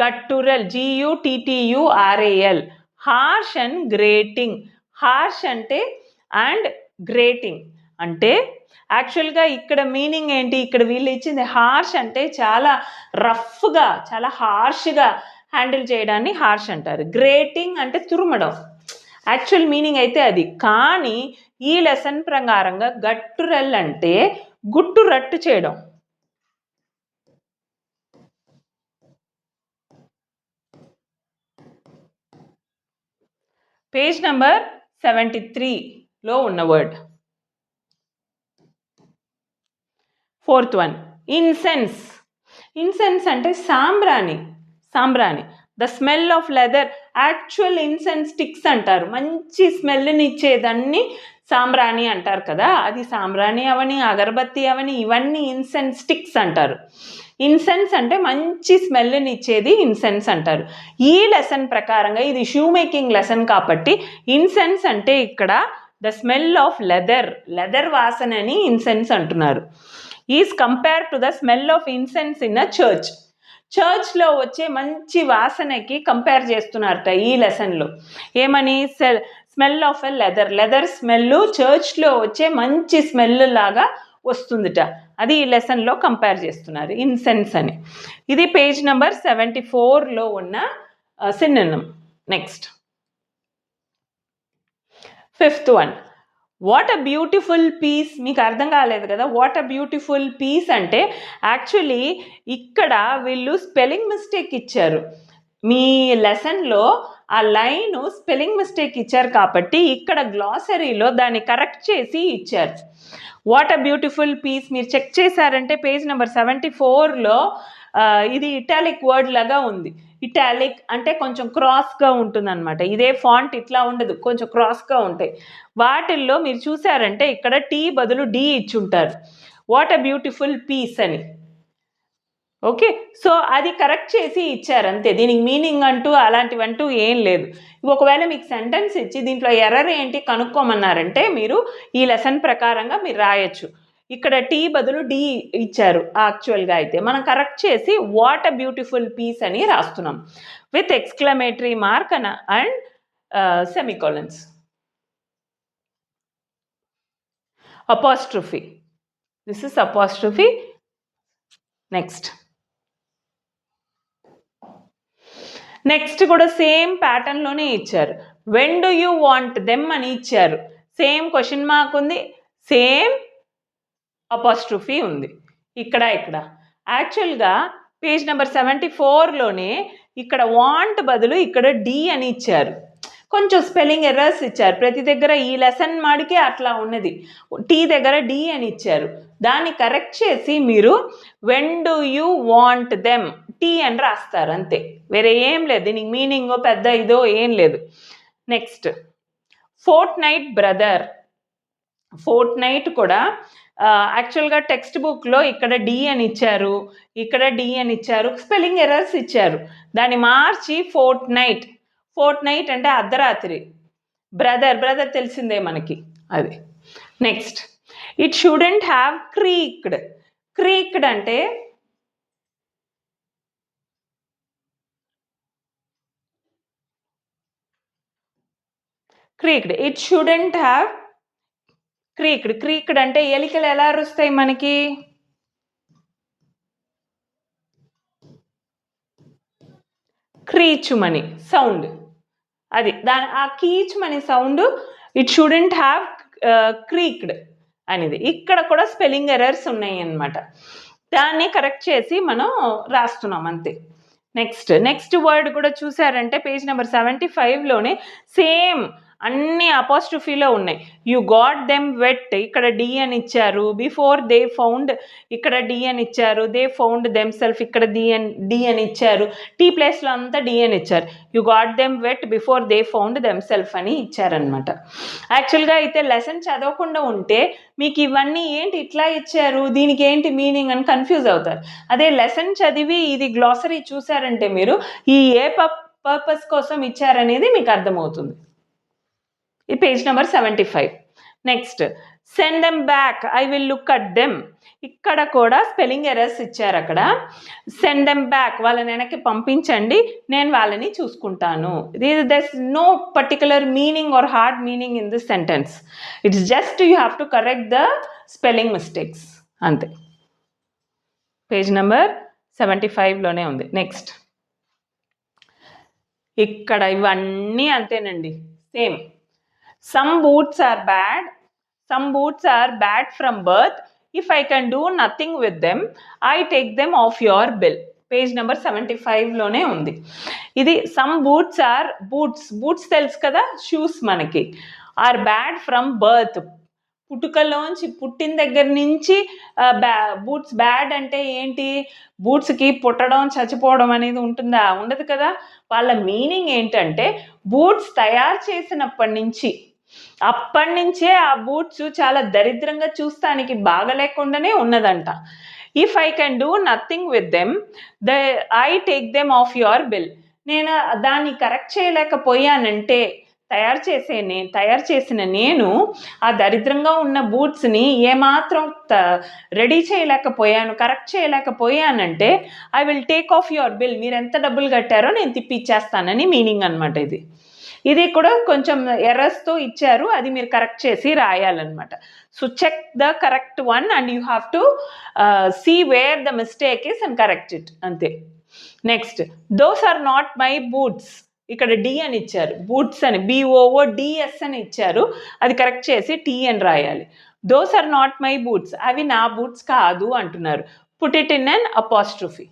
guttural, GUTTURAL, harsh and grating. Harsh అంటే అండ్ గ్రేటింగ్ అంటే యాక్చువల్గా ఇక్కడ మీనింగ్ ఏంటి? ఇక్కడ వీళ్ళు ఇచ్చింది హార్ష్ అంటే చాలా రఫ్గా, చాలా హార్ష్గా హ్యాండిల్ చేయడాన్ని హార్ష్ అంటారు. గ్రేటింగ్ అంటే తురుమడం, యాక్చువల్ మీనింగ్ అయితే అది. కానీ ఈ లెసన్ ప్రకారంగా గట్టురల్ అంటే గుట్టు రట్టు చేయడం. పేజ్ నెంబర్ 73లో ఉన్న word. 4th one incense. Incense అంటే సాంబ్రాణి. సాంబ్రాణి, the smell of leather. Actual incense sticks అంటారు. మంచి స్మెల్ని ఇచ్చేదాన్ని సాంబ్రాణి అంటారు కదా, అది సాంబ్రాణి అవని, అగరబత్తి అవని, ఇవన్నీ ఇన్సెన్స్ స్టిక్స్ అంటారు. ఇన్సెన్స్ అంటే మంచి స్మెల్ని ఇచ్చేది ఇన్సెన్స్ అంటారు. ఈ లెసన్ ప్రకారంగా ఇది షూ మేకింగ్ లెసన్ కాబట్టి ఇన్సెన్స్ అంటే ఇక్కడ ద స్మెల్ ఆఫ్ లెదర్ వాసనని ఇన్సెన్స్ అంటున్నారు. Is compare to the smell of incense in a చర్చ్లో వచ్చే మంచి వాసనకి కంపేర్ చేస్తున్నారట ఈ లెసన్లో. ఏమని? Smell of a leather smell చర్చ్లో వచ్చే మంచి స్మెల్ లాగా వస్తుందిట, అది ఈ లెసన్లో కంపేర్ చేస్తున్నారు ఇన్సెన్స్ అని. ఇది పేజ్ నెంబర్ 74లో ఉన్న synonym. Next 5th one, what a beautiful piece. మీకు అర్థం కాలేదు కదా, వాట్ అ బ్యూటిఫుల్ పీస్ అంటే యాక్చువల్లీ ఇక్కడ వీళ్ళు స్పెల్లింగ్ మిస్టేక్ ఇచ్చారు. మీ లెసన్లో ఆ లైన్ స్పెల్లింగ్ మిస్టేక్ ఇచ్చారు కాబట్టి ఇక్కడ గ్లాసరీలో దాన్ని కరెక్ట్ చేసి ఇచ్చారు. వాట్ అ బ్యూటిఫుల్ పీస్ మీరు చెక్ చేశారంటే పేజ్ నెంబర్ 74లో ఇది ఇటాలిక్ వర్డ్ లాగా ఉంది. ఇటాలిక్ అంటే కొంచెం క్రాస్గా ఉంటుంది అనమాట. ఇదే ఫాంట్ ఇట్లా ఉండదు, కొంచెం క్రాస్గా ఉంటాయి. వాటిల్లో మీరు చూసారంటే ఇక్కడ టీ బదులు డి ఇచ్చుంటారు, వాట్ అ బ్యూటిఫుల్ పీస్ అని. ఓకే, సో అది కరెక్ట్ చేసి ఇచ్చారు అంతే, దీనికి మీనింగ్ అంటూ అలాంటివంటూ ఏం లేదు. ఒకవేళ మీకు సెంటెన్స్ ఇచ్చి దీంట్లో ఎర్రర్ ఏంటి కనుక్కోమన్నారంటే మీరు ఈ లెసన్ ప్రకారంగా మీరు రాయొచ్చు. ఇక్కడ టీ బదులు డి ఇచ్చారు యాక్చువల్గా, అయితే మనం కరెక్ట్ చేసి వాట్ అ బ్యూటిఫుల్ పీస్ అని రాస్తున్నాం with exclamatory mark and semicolons. Apostrophe, this is apostrophe. Next కూడా సేమ్ ప్యాటర్న్లోనే ఇచ్చారు. When do you want them అని ఇచ్చారు. సేమ్ క్వశ్చన్ మార్క్ ఉంది, సేమ్ అపాస్ట్రఫీ ఉంది ఇక్కడ. యాక్చువల్గా పేజ్ నెంబర్ 74లోనే ఇక్కడ వాంట్ బదులు ఇక్కడ డి అని ఇచ్చారు. కొంచెం స్పెల్లింగ్ ఎర్రర్స్ ఇచ్చారు ప్రతి దగ్గర, ఈ లెసన్ మాడికి అట్లా ఉన్నది. టీ దగ్గర డి అని ఇచ్చారు, దాన్ని కరెక్ట్ చేసి మీరు when do you want them T అని రాస్తారు అంతే, వేరే ఏం లేదు, దీనికి మీనింగ్ పెద్ద ఇదో ఏం లేదు. Next Fortnite brother. ఫోర్ట్నైట్ కూడా యాక్చువల్గా టెక్స్ట్ బుక్లో ఇక్కడ డి అని ఇచ్చారు, ఇక్కడ డి అని ఇచ్చారు, స్పెల్లింగ్ ఎర్రర్స్ ఇచ్చారు, దాన్ని మార్చి ఫోర్ట్నైట్ అంటే అర్ధరాత్రి, బ్రదర్ తెలిసిందే మనకి అది. నెక్స్ట్ ఇట్ షుడెంట్ హ్యావ్ క్రీక్డ్ అంటే క్రీక్డ్, ఇట్ షుడెంట్ హ్యావ్ క్రీక్డ్ అంటే ఎలికలు ఎలా అరుస్తాయి మనకి, క్రీచుమని సౌండ్, అది దాని ఆ కీచుమని సౌండ్ ఇట్ షుడెంట్ హ్యావ్ క్రీక్డ్ అనేది. ఇక్కడ కూడా స్పెల్లింగ్ ఎర్రర్స్ ఉన్నాయి అన్నమాట, దాన్ని కరెక్ట్ చేసి మనం రాస్తున్నాం అంతే. నెక్స్ట్ వర్డ్ కూడా చూసారంటే పేజ్ నెంబర్ 75లోనే సేమ్ అన్ని అపాస్ట్రఫీలో ఉన్నాయి. యు గాట్ దెమ్ వెట్, ఇక్కడ డి అని ఇచ్చారు. బిఫోర్ దే ఫౌండ్, ఇక్కడ డి అని ఇచ్చారు. దే ఫౌండ్ దెమ్ సెల్ఫ్, ఇక్కడ డి అని ఇచ్చారు. టీ ప్లేస్లో అంతా డి అని ఇచ్చారు. You got them wet before they found them self అని ఇచ్చారనమాట. యాక్చువల్గా అయితే లెసన్ చదవకుండా ఉంటే మీకు ఇవన్నీ ఏంటి ఇట్లా ఇచ్చారు, దీనికి ఏంటి మీనింగ్ అని కన్ఫ్యూజ్ అవుతారు. అదే లెసన్ చదివి ఇది గ్లాసరీ చూసారంటే మీరు ఈ ఏ పర్పస్ కోసం ఇచ్చారనేది మీకు అర్థమవుతుంది. ఈ page number 75. Next send them back, I will look at them. ఇక్కడ కూడా స్పెల్లింగ్ ఎర్రర్స్ ఇచ్చారు. అక్కడ సెండ్ దెమ్ బ్యాక్, వాళ్ళని వెనక్కి పంపించండి, నేను వాళ్ళని చూసుకుంటాను. There's no particular meaning or hard meaning in this sentence. It's just you have to correct the spelling mistakes అంతే. పేజ్ నెంబర్ 75లోనే ఉంది. నెక్స్ట్ ఇక్కడ ఇవన్నీ అంతేనండి, same. Some boots are bad from birth. If I can do nothing with them, I take them off your bill. Page number 75లోనే ఉంది ఇది. సమ్ బూట్స్ ఆర్ బూట్స్ తెలుసు కదా, షూస్ మనకి. ఆర్ బ్యాడ్ ఫ్రమ్ బర్త్, పుట్టుకలోంచి పుట్టిన దగ్గర నుంచి బూట్స్ బ్యాడ్ అంటే ఏంటి, బూట్స్కి పుట్టడం చచ్చిపోవడం అనేది ఉంటుందా, ఉండదు కదా. వాళ్ళ మీనింగ్ ఏంటంటే బూట్స్ తయారు చేసినప్పటి నుంచి అప్పటి నుంచే ఆ బూట్స్ చాలా దరిద్రంగా చూస్తానికి బాగలేకుండానే ఉన్నదంట. If I can do nothing with them I take them off your bill. నేను దాన్ని కరెక్ట్ చేయలేకపోయానంటే తయారు చేసిన నేను ఆ దరిద్రంగా ఉన్న బూట్స్ని ఏమాత్రం రెడీ చేయలేకపోయాను, కరెక్ట్ చేయలేకపోయానంటే I will take off your bill. మీరు ఎంత డబ్బులు కట్టారో నేను తిప్పి ఇచ్చేస్తానని మీనింగ్ అనమాట. ఇది కూడా కొంచెం ఎర్రర్స్తో ఇచ్చారు, అది మీరు కరెక్ట్ చేసి రాయాలన్నమాట. So check the correct one and you have to see where the mistake is and correct it, అంతే. Next, those are not my boots. ఇక్కడ డి అని ఇచ్చారు, బూట్స్ అని BOODS అని ఇచ్చారు, అది కరెక్ట్ చేసి టీ అని రాయాలి. Those are not my boots, అవి నా బూట్స్ కాదు అంటున్నారు. Put it in an apostrophe.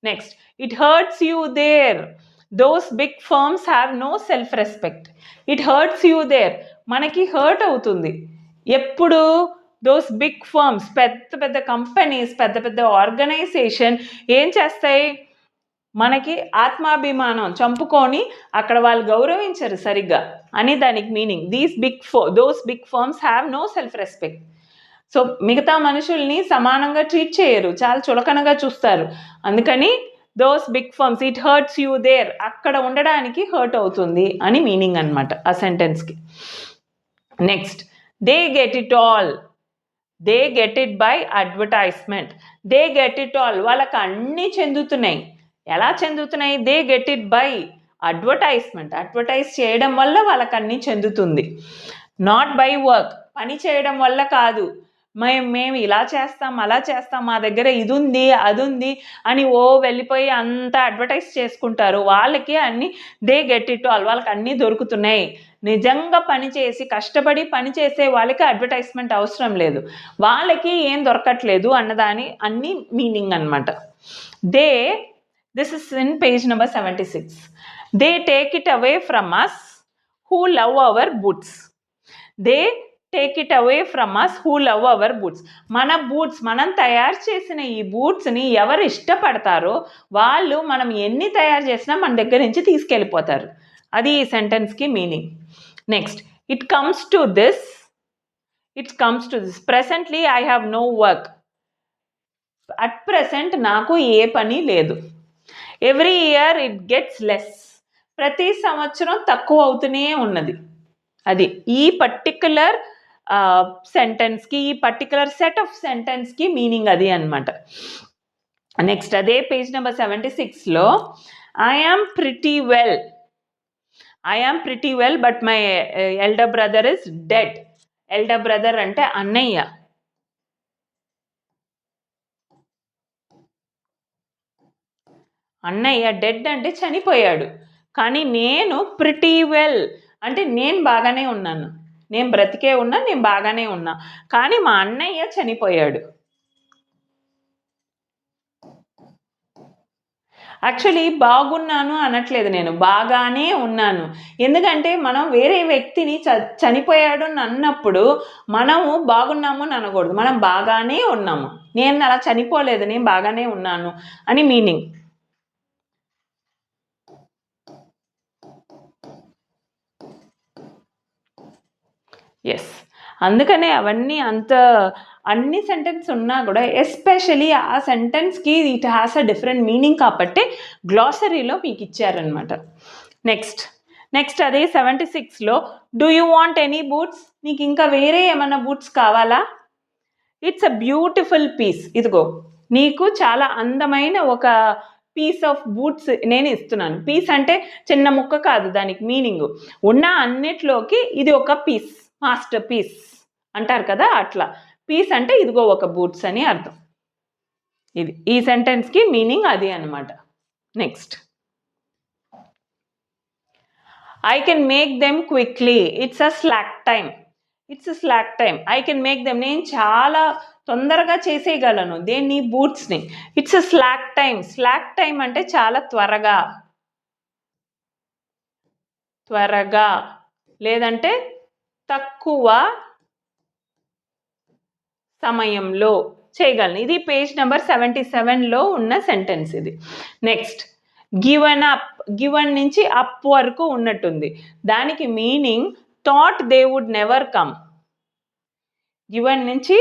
Next, it hurts you there. Those big firms have no self respect. It hurts you there, మనకి హర్ట్ అవుతుంది ఎప్పుడు. దోస్ బిగ్ ఫర్మ్స్, పెద్ద పెద్ద కంపెనీస్, పెద్ద పెద్ద ఆర్గనైజేషన్ ఏం చేస్తాయి, మనకి ఆత్మాభిమానం చంపుకొని అక్కడ వాళ్ళు గౌరవించరు సరిగ్గా అని దానికి meaning. Those big firms have no self respect. So మిగతా మనుషుల్ని సమానంగా ట్రీట్ చేయరు, చాలా చులకనగా చూస్తారు. అందుకని those big firms, it hurts you there, అక్కడ ఉండడానికి హర్ట్ అవుతుంది అని మీనింగ్ అనమాట ఆ సెంటెన్స్కి. Next, they get it all. They get it by advertisement. They get it all, వాళ్ళకి అన్నీ చెందుతున్నాయి. ఎలా చెందుతున్నాయి? They get it by advertisement. Advertise చేయడం వల్ల వాళ్ళకి అన్నీ చెందుతుంది. నాట్ బై వర్క్, పని చేయడం వల్ల కాదు. మేము ఇలా చేస్తాం, అలా చేస్తాం, మా దగ్గర ఇది ఉంది, అది ఉంది అని వెళ్ళిపోయి అంతా అడ్వర్టైజ్ చేసుకుంటారు. వాళ్ళకి అన్నీ దే గెట్ ఇట్ ఆల్, వాళ్ళకి అన్నీ దొరుకుతున్నాయి. నిజంగా పనిచేసి కష్టపడి పనిచేసే వాళ్ళకి అడ్వర్టైజ్మెంట్ అవసరం లేదు, వాళ్ళకి ఏం దొరకట్లేదు అన్నదాని అన్ని మీనింగ్ అనమాట. This is in page number 76. They take it away from us who love our boots. They take it away from us who love our boots. మన బూట్స్, మనం తయారు చేసిన ఈ బూట్స్ని ఎవరు ఇష్టపడతారో వాళ్ళు మనం ఎన్ని తయారు చేసినా మన దగ్గర నుంచి తీసుకెళ్ళిపోతారు. అది ఈ సెంటెన్స్కి meaning. Next, it comes to this. Presently I have no work. At present నాకు ఏ పని లేదు. Every year it gets less. ప్రతి సంవత్సరం తక్కువ అవుతూనే ఉన్నది. అది ఈ పర్టిక్యులర్ సెంటెన్స్కి, ఈ పర్టిక్యులర్ సెట్ ఆఫ్ సెంటెన్స్కి మీనింగ్ అది అనమాట. నెక్స్ట్, అదే పేజ్ నెంబర్ 76లో I am pretty well but my elder brother is dead. Elder brother అంటే అన్నయ్య. అన్నయ్య డెడ్ అంటే చనిపోయాడు. కానీ నేను ప్రిటీ వెల్ అంటే నేను బాగానే ఉన్నాను, నేను బ్రతికే ఉన్నా, నేను బాగానే ఉన్నా. కానీ మా అన్నయ్య చనిపోయాడు. యాక్చువల్లీ బాగున్నాను అనట్లేదు, నేను బాగానే ఉన్నాను. ఎందుకంటే మనం వేరే వ్యక్తిని చనిపోయాడు అని అన్నప్పుడు మనము బాగున్నాము అని అనకూడదు, మనం బాగానే ఉన్నాము. నేను అలా చనిపోలేదు, నేను బాగానే ఉన్నాను అని మీనింగ్. ఎస్, అందుకనే అవన్నీ అన్ని సెంటెన్స్ ఉన్నా కూడా ఎస్పెషలీ ఆ సెంటెన్స్కి it has a different meaning కాబట్టి గ్లాసరీలో మీకు ఇచ్చారనమాట. నెక్స్ట్ అదే 76లో do you want any boots. నీకు ఇంకా వేరే ఏమన్నా బూట్స్ కావాలా? It's a beautiful piece. ఇదిగో నీకు చాలా అందమైన ఒక పీస్ ఆఫ్ బూట్స్ నేను ఇస్తున్నాను. పీస్ అంటే చిన్న ముక్క కాదు, దానికి మీనింగ్ ఉన్న అన్నిట్లోకి ఇది ఒక పీస్, మాస్టర్ పీస్ అంటారు కదా, అట్లా. పీస్ అంటే ఇదిగో ఒక బూట్స్ అని అర్థం. ఇది ఈ సెంటెన్స్కి మీనింగ్ అది అనమాట. Next, I can make them quickly. It's a slack time. I can make them, నేను చాలా తొందరగా చేసేయగలను దేన్ని, బూట్స్ని. ఇట్స్ అ స్లాక్ టైం అంటే చాలా త్వరగా లేదంటే తక్కువ సమయంలో చేయగలను. ఇది పేజ్ నెంబర్ 77లో ఉన్న సెంటెన్స్ ఇది. నెక్స్ట్, గివెన్ నుంచి అప్ వరకు ఉన్నట్టుంది. దానికి meaning thought they would never come. Given నుంచి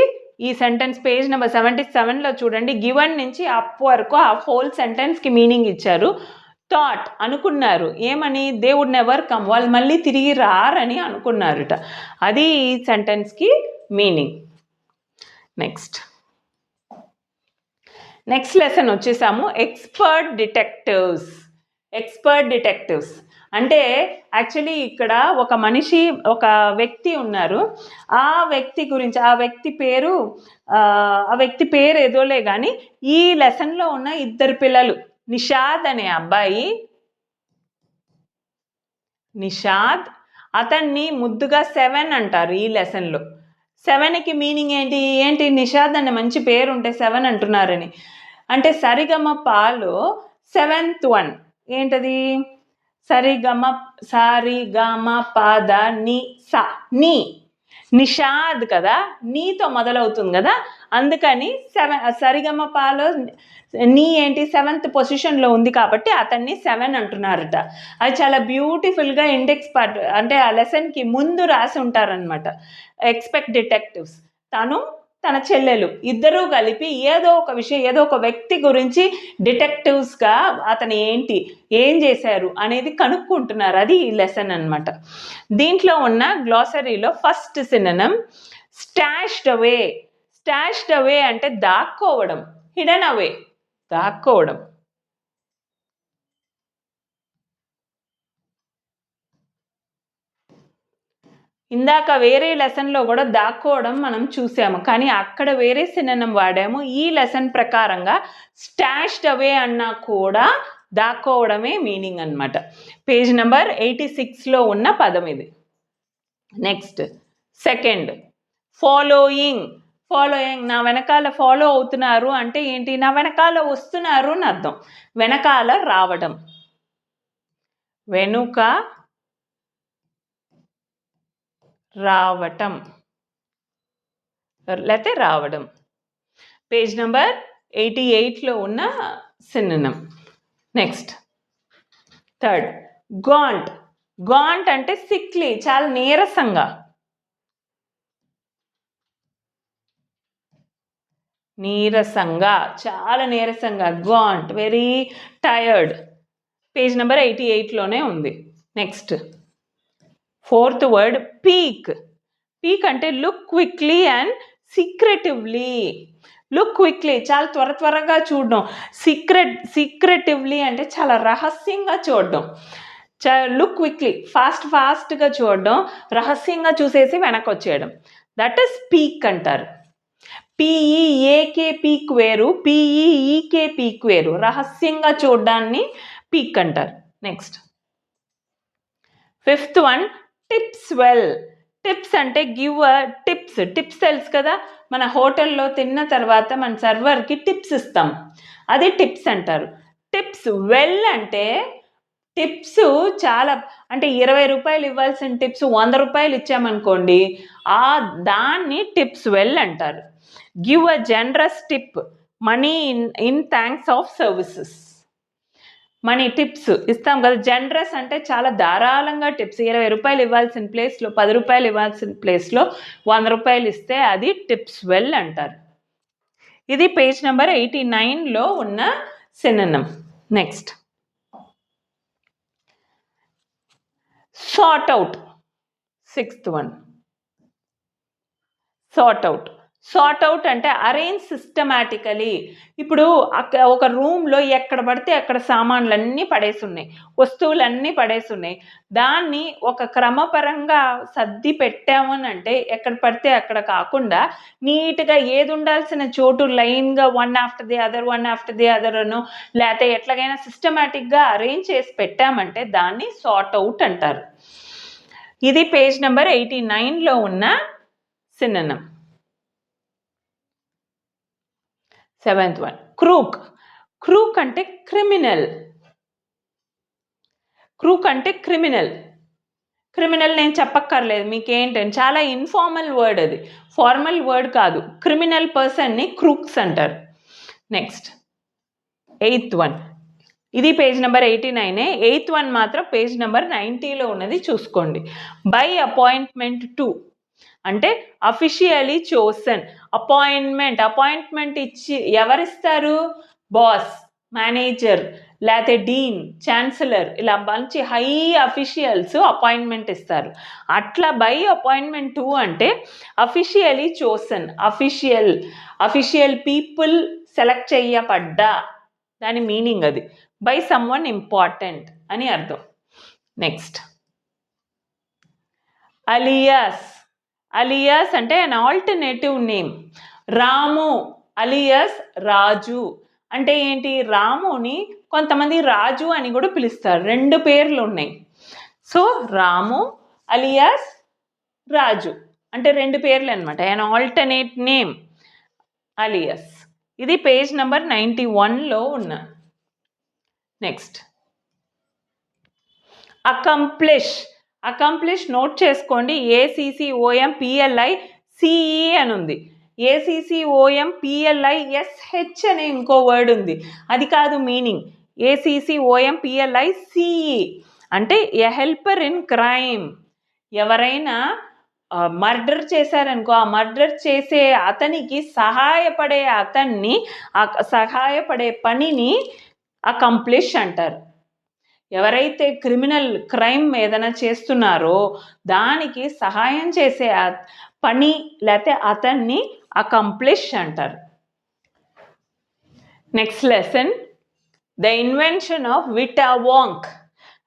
ఈ సెంటెన్స్ పేజ్ నెంబర్ 77లో చూడండి. గివన్ నుంచి అప్ వరకు ఆ హోల్ సెంటెన్స్కి మీనింగ్ ఇచ్చారు. థాట్ అనుకున్నారు ఏమని, దే వుడ్ నెవర్ కమ్, వాళ్ళు మళ్ళీ తిరిగి రారని అనుకున్నారట. అది ఈ సెంటెన్స్కి మీనింగ్. నెక్స్ట్ లెసన్ వచ్చేసాము ఎక్స్పర్ట్ డిటెక్టివ్స్. అంటే యాక్చువల్లీ ఇక్కడ ఒక వ్యక్తి ఉన్నారు. ఆ వ్యక్తి గురించి, ఆ వ్యక్తి పేరు ఏదోలే కానీ ఈ లెసన్లో ఉన్న ఇద్దరు పిల్లలు, నిషాద్ అనే అబ్బాయి, అతన్ని ముద్దుగా 7 అంటారు ఈ లెసన్లో. 7కి మీనింగ్ ఏంటి నిషాద్ అనే మంచి పేరు ఉంటే 7 అంటున్నారని. అంటే సరిగమపలో 7th వన్ ఏంటది, సారిగమ పద ని సా, నీ, నిషాద్ కదా, నీతో మొదలవుతుంది కదా, అందుకని సరిగమపలో నీ ఏంటి 7th పొజిషన్లో ఉంది కాబట్టి అతన్ని 7 అంటున్నారట. అది చాలా బ్యూటిఫుల్గా ఇండెక్స్ పార్ట్ అంటే ఆ లెసన్కి ముందు రాసి ఉంటారనమాట. ఎక్స్పెక్ట్ డిటెక్టివ్స్, తను తన చెల్లెలు ఇద్దరూ కలిపి ఏదో ఒక విషయం, ఏదో ఒక వ్యక్తి గురించి డిటెక్టివ్స్గా అతను ఏం చేశారు అనేది కనుక్కుంటున్నారు. అది ఈ లెసన్ అనమాట. దీంట్లో ఉన్న గ్లాసరీలో ఫస్ట్ సినోనిమ్ స్టాష్డ్ అవే అంటే దాక్కోవడం, హిడెన్ అవే, దాక్కోవడం. ఇందాక వేరే లెసన్లో కూడా దాక్కోవడం మనం చూసాము, కానీ అక్కడ వేరే సినోనిమ్ వాడాము. ఈ లెసన్ ప్రకారంగా స్టాష్డ్ అవే అన్నా కూడా దాక్కోవడమే మీనింగ్ అనమాట. పేజ్ నెంబర్ 86లో ఉన్న పదం ఇది. Next second following. నా వెనకాల ఫాలో అవుతున్నారు అంటే ఏంటి, నా వెనకాల వస్తున్నారు అని అర్థం. వెనకాల రావడం, వెనుక రావటం లేకపోతే రావడం. పేజ్ నెంబర్ 88లో ఉన్న సినోనిమ్. నెక్స్ట్ థర్డ్ గాంట్ అంటే సిక్లీ, చాలా నీరసంగా, చాలా నీరసంగా, gaunt, very tired. Page number 88లోనే ఉంది. నెక్స్ట్ ఫోర్త్ వర్డ్ పీక్ అంటే look quickly and secretively. Look quickly చాలా త్వరగా చూడడం, సీక్రెటివ్లీ అంటే చాలా రహస్యంగా చూడడం. లుక్ క్విక్లీ ఫాస్ట్గా చూడడం, రహస్యంగా చూసేసి వెనక్కి వచ్చేయడం. దట్ ఈస్ పీక్ అంటారు. పిఈఏకే పీక్ వేరు, పిఈఈకే పీక్ వేరు. రహస్యంగా చూడడాన్ని పీక్ అంటారు. నెక్స్ట్ ఫిఫ్త్ వన్ టిప్స్ అంటే గివ్ టిప్స్ తెలుసు కదా, మన హోటల్లో తిన్న తర్వాత మన సర్వర్కి టిప్స్ ఇస్తాం, అది టిప్స్ అంటారు. టిప్స్ వెల్ అంటే టిప్స్ చాలా, అంటే 20 రూపాయలు ఇవ్వాల్సిన టిప్స్ 100 రూపాయలు ఇచ్చామనుకోండి, దాన్ని టిప్స్ వెల్ అంటారు. Give a generous tip, money in thanks of services. Money tips ఇస్తాం కదా, జనరస్ అంటే చాలా ధారాళంగా టిప్స్. 20 రూపాయలు ఇవ్వాల్సిన ప్లేస్లో 10 రూపాయలు ఇవ్వాల్సిన ప్లేస్లో 100 రూపాయలు ఇస్తే అది టిప్స్ వెల్ అంటారు. ఇది పేజ్ నెంబర్ 89లో ఉన్న synonym. Next sort out, sixth one. Sort out అంటే అరేంజ్ సిస్టమాటికలీ. ఇప్పుడు ఒక రూమ్లో ఎక్కడ పడితే అక్కడ సామాన్లన్నీ పడేసి ఉన్నాయి, వస్తువులన్నీ పడేసి ఉన్నాయి. దాన్ని ఒక క్రమపరంగా సర్ది పెట్టామని అంటే ఎక్కడ పడితే అక్కడ కాకుండా నీట్గా ఏది ఉండాల్సిన చోటు లైన్గా వన్ ఆఫ్టర్ ది అదర్ అను, లేకపోతే ఎట్లాగైనా సిస్టమాటిక్గా అరేంజ్ చేసి పెట్టామంటే దాన్ని సార్ట్ అవుట్ అంటారు. ఇది పేజ్ నెంబర్ 89లో ఉన్న సినోనిమ్. సెవెంత్ వన్ క్రూక్ అంటే క్రిమినల్ నేను చెప్పక్కర్లేదు మీకేంటని, చాలా ఇన్ఫార్మల్ వర్డ్, అది ఫార్మల్ వర్డ్ కాదు. క్రిమినల్ పర్సన్ని క్రూక్స్ అంటారు. నెక్స్ట్ ఎయిత్ వన్ ఇది పేజ్ నెంబర్ 89. 8th వన్ మాత్రం పేజ్ నెంబర్ 90లో ఉన్నది, చూసుకోండి. బై అపాయింట్మెంట్ టు అంటే అఫీషియలీ చోసన్. అపాయింట్మెంట్ ఇచ్చి ఎవరిస్తారు? బాస్, మేనేజర్, లేకపోతే డీన్, ఛాన్సలర్, ఇలా మంచి హై అఫీషియల్స్ అపాయింట్మెంట్ ఇస్తారు. అట్లా బై అపాయింట్మెంట్ టు అంటే officially chosen, official people select చేయబడ్డా, దాని మీనింగ్ అది. బై సమ్వన్ ఇంపార్టెంట్ అని అర్థం. నెక్స్ట్ అలియాస్ అంటే an alternative name. Ramu alias Raju అంటే ఏంటి? రాముని కొంతమంది రాజు అని కూడా పిలుస్తారు, 2 పేర్లు ఉన్నాయి. సో రాము అలియాస్ రాజు అంటే 2 పేర్లు అనమాట. అన్ ఆల్టర్నేట్ నేమ్ అలియాస్. ఇది పేజ్ నెంబర్ 91లో ఉన్న. నెక్స్ట్ అకంప్లిష్ నోట్ చేసుకోండి. ACCOMPLICE అని ఉంది. ACCOMPLISH అనే ఇంకో వర్డ్ ఉంది, అది కాదు మీనింగ్. ACCOMPLICE అంటే ఎ హెల్పర్ ఇన్ క్రైమ్. ఎవరైనా మర్డర్ చేశారనుకో, ఆ మర్డర్ చేసే అతనికి సహాయపడే పనిని అకంప్లిష్ అంటారు. ఎవరైతే క్రిమినల్ క్రైమ్ ఏదైనా చేస్తున్నారో దానికి సహాయం చేసే పని లేకపోతే అతన్ని అకంప్లిష్ అంటారు. Next lesson the invention of Vita Wonk.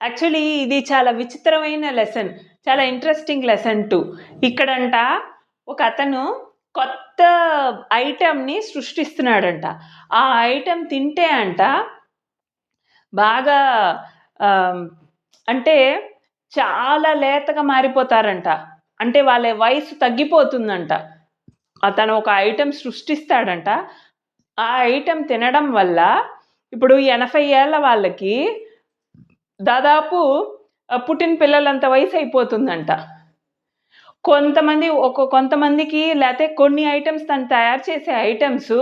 Actually ఇది చాలా విచిత్రమైన లెసన్, చాలా ఇంట్రెస్టింగ్ లెసన్ టు. ఇక్కడంట ఒక అతను కొత్త ఐటమ్ని సృష్టిస్తున్నాడంట. ఆ ఐటమ్ తింటే అంట బాగా అంటే చాలా లేతగా మారిపోతారంట. అంటే వాళ్ళ వయసు తగ్గిపోతుందంట. అతను ఒక ఐటెం సృష్టిస్తాడంట. ఆ ఐటెం తినడం వల్ల ఇప్పుడు 80 ఏళ్ళ వాళ్ళకి దాదాపు పుట్టిన పిల్లలంత వయసు అయిపోతుందంట. కొంతమందికి లేకపోతే కొన్ని ఐటమ్స్ తను తయారు చేసే ఐటమ్స్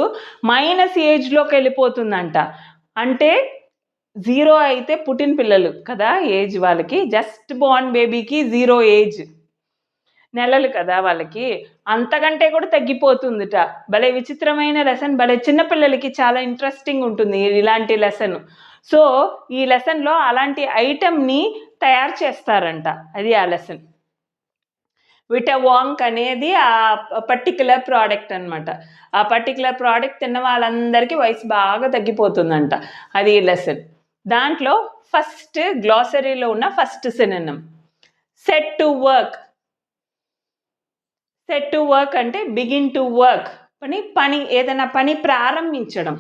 మైనస్ ఏజ్లోకి వెళ్ళిపోతుందంట. అంటే 0 అయితే పుట్టిన పిల్లలు కదా ఏజ్, వాళ్ళకి జస్ట్ బోర్న్ బేబీకి 0 ఏజ్ నెలలు కదా వాళ్ళకి, అంతకంటే కూడా తగ్గిపోతుందిట. భలే విచిత్రమైన లెసన్, భలే చిన్నపిల్లలకి చాలా ఇంట్రెస్టింగ్ ఉంటుంది ఇలాంటి లెసన్. సో ఈ లెసన్లో అలాంటి ఐటమ్ని తయారు చేస్తారంట, అది ఆ లెసన్. విటా వాంక్ అనేది ఆ పర్టికులర్ ప్రోడక్ట్ అనమాట. ఆ పర్టికులర్ ప్రోడక్ట్ తిన్న వాళ్ళందరికీ వయసు బాగా తగ్గిపోతుందంట, అది ఈ లెసన్. దాంట్లో ఫస్ట్ గ్లాసరీలో ఉన్న first synonym set to work. Set to work అంటే బిగిన్ టు వర్క్, ఏదైనా పని ప్రారంభించడం.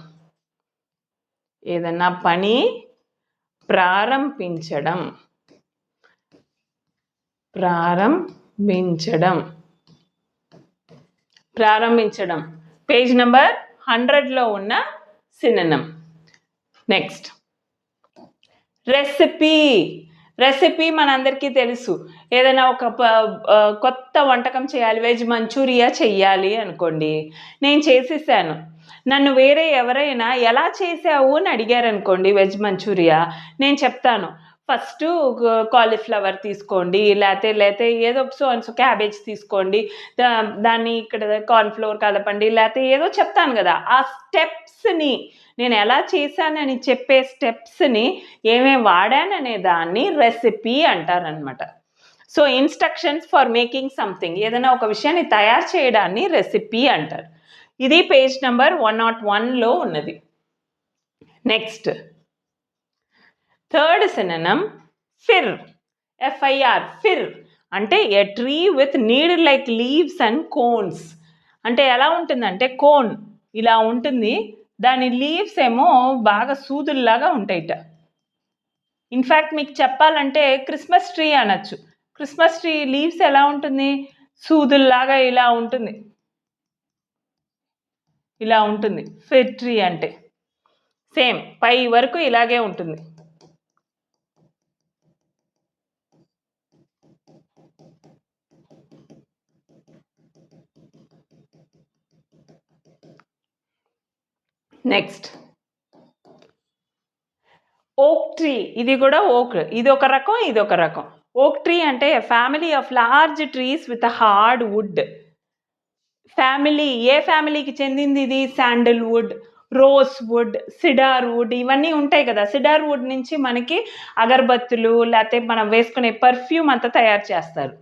ప్రారంభించడం పేజ్ నెంబర్ 100లో ఉన్న సినోనిమ్. నెక్స్ట్ రెసిపీ మనందరికీ తెలుసు. ఏదైనా ఒక కొత్త వంటకం చేయాలి, వెజ్ మంచూరియా చెయ్యాలి అనుకోండి. నేను చేసేసాను, నన్ను వేరే ఎవరైనా ఎలా చేసావు అని అడిగారు అనుకోండి వెజ్ మంచూరియా, నేను చెప్తాను ఫస్ట్ కాలీఫ్లవర్ తీసుకోండి, లేకపోతే ఏదో క్యాబేజ్ తీసుకోండి, దాన్ని ఇక్కడ కార్న్ఫ్లోర్ కలపండి, లేకపోతే ఏదో చెప్తాను కదా. ఆ స్టెప్స్ని నేను ఎలా చేశానని చెప్పే స్టెప్స్ని ఏమేమి వాడాననే దాన్ని రెసిపీ అంటారనమాట. So instructions for making something, ఏదైనా ఒక విషయాన్ని తయారు చేయడాన్ని రెసిపీ అంటారు. ఇది పేజ్ నెంబర్ 101లో ఉన్నది. Next third synonym Phir. Phir అంటే a tree with need like leaves and cones. అంటే ఎలా ఉంటుందంటే కోన్ ఇలా ఉంటుంది, దాని లీవ్స్ ఏమో బాగా సూదుల్లాగా ఉంటాయిట. ఇన్ఫ్యాక్ట్ మీకు చెప్పాలంటే క్రిస్మస్ ట్రీ అనొచ్చు. క్రిస్మస్ ట్రీ లీవ్స్ ఎలా ఉంటుంది? సూదుల్లాగా ఇలా ఉంటుంది. ఫిర్ ట్రీ అంటే సేమ్ పై వరకు ఇలాగే ఉంటుంది. నెక్స్ట్ ఓక్ ట్రీ, ఇది కూడా ఓక్, ఇది ఒక రకం, ఇది ఒక రకం. ఓక్ ట్రీ అంటే family of large trees with hard wood. Family, ఏ ఫ్యామిలీకి చెందింది ఇది? Sandalwood, rosewood, cedar wood, ఇవన్నీ ఉంటాయి కదా. సిడార్ వుడ్ నుంచి మనకి అగరబత్తులు లేకపోతే మనం వేసుకునే పర్ఫ్యూమ్ అంతా తయారు చేస్తారు.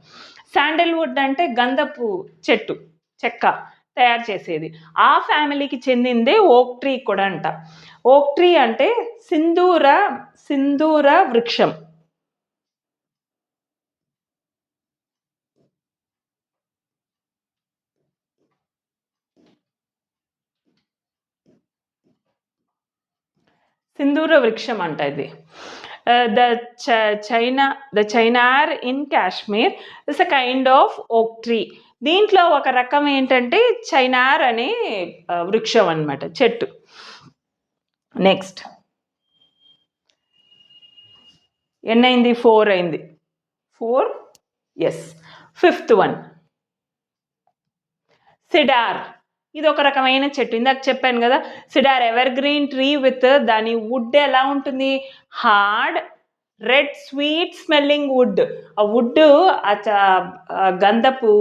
శాండల్వుడ్ అంటే గంధపు చెట్టు, చెక్క తయారు చేసేది. ఆ ఫ్యామిలీకి చెందిందే ఓక్ ట్రీ కూడా అంట. ఓక్ ట్రీ అంటే సింధూర వృక్షం. సింధూర వృక్షం అంట ఇది. The chinar in Kashmir is a kind of oak tree. దీంట్లో ఒక రకం ఏంటంటే చైనార్ అనే వృక్షం అన్నమాట, చెట్టు. నెక్స్ట్ ఎన్నైంది? 4 అయింది. 4, ఎస్. 5th one cider. ఇది ఒక రకమైన చెట్టు. ఇందాక చెప్పాను కదా, cedar ever green tree with, దాని వుడ్ ఎలా ఉంటుంది? Hard red sweet smelling wood. ఆ వుడ్ గంధపు,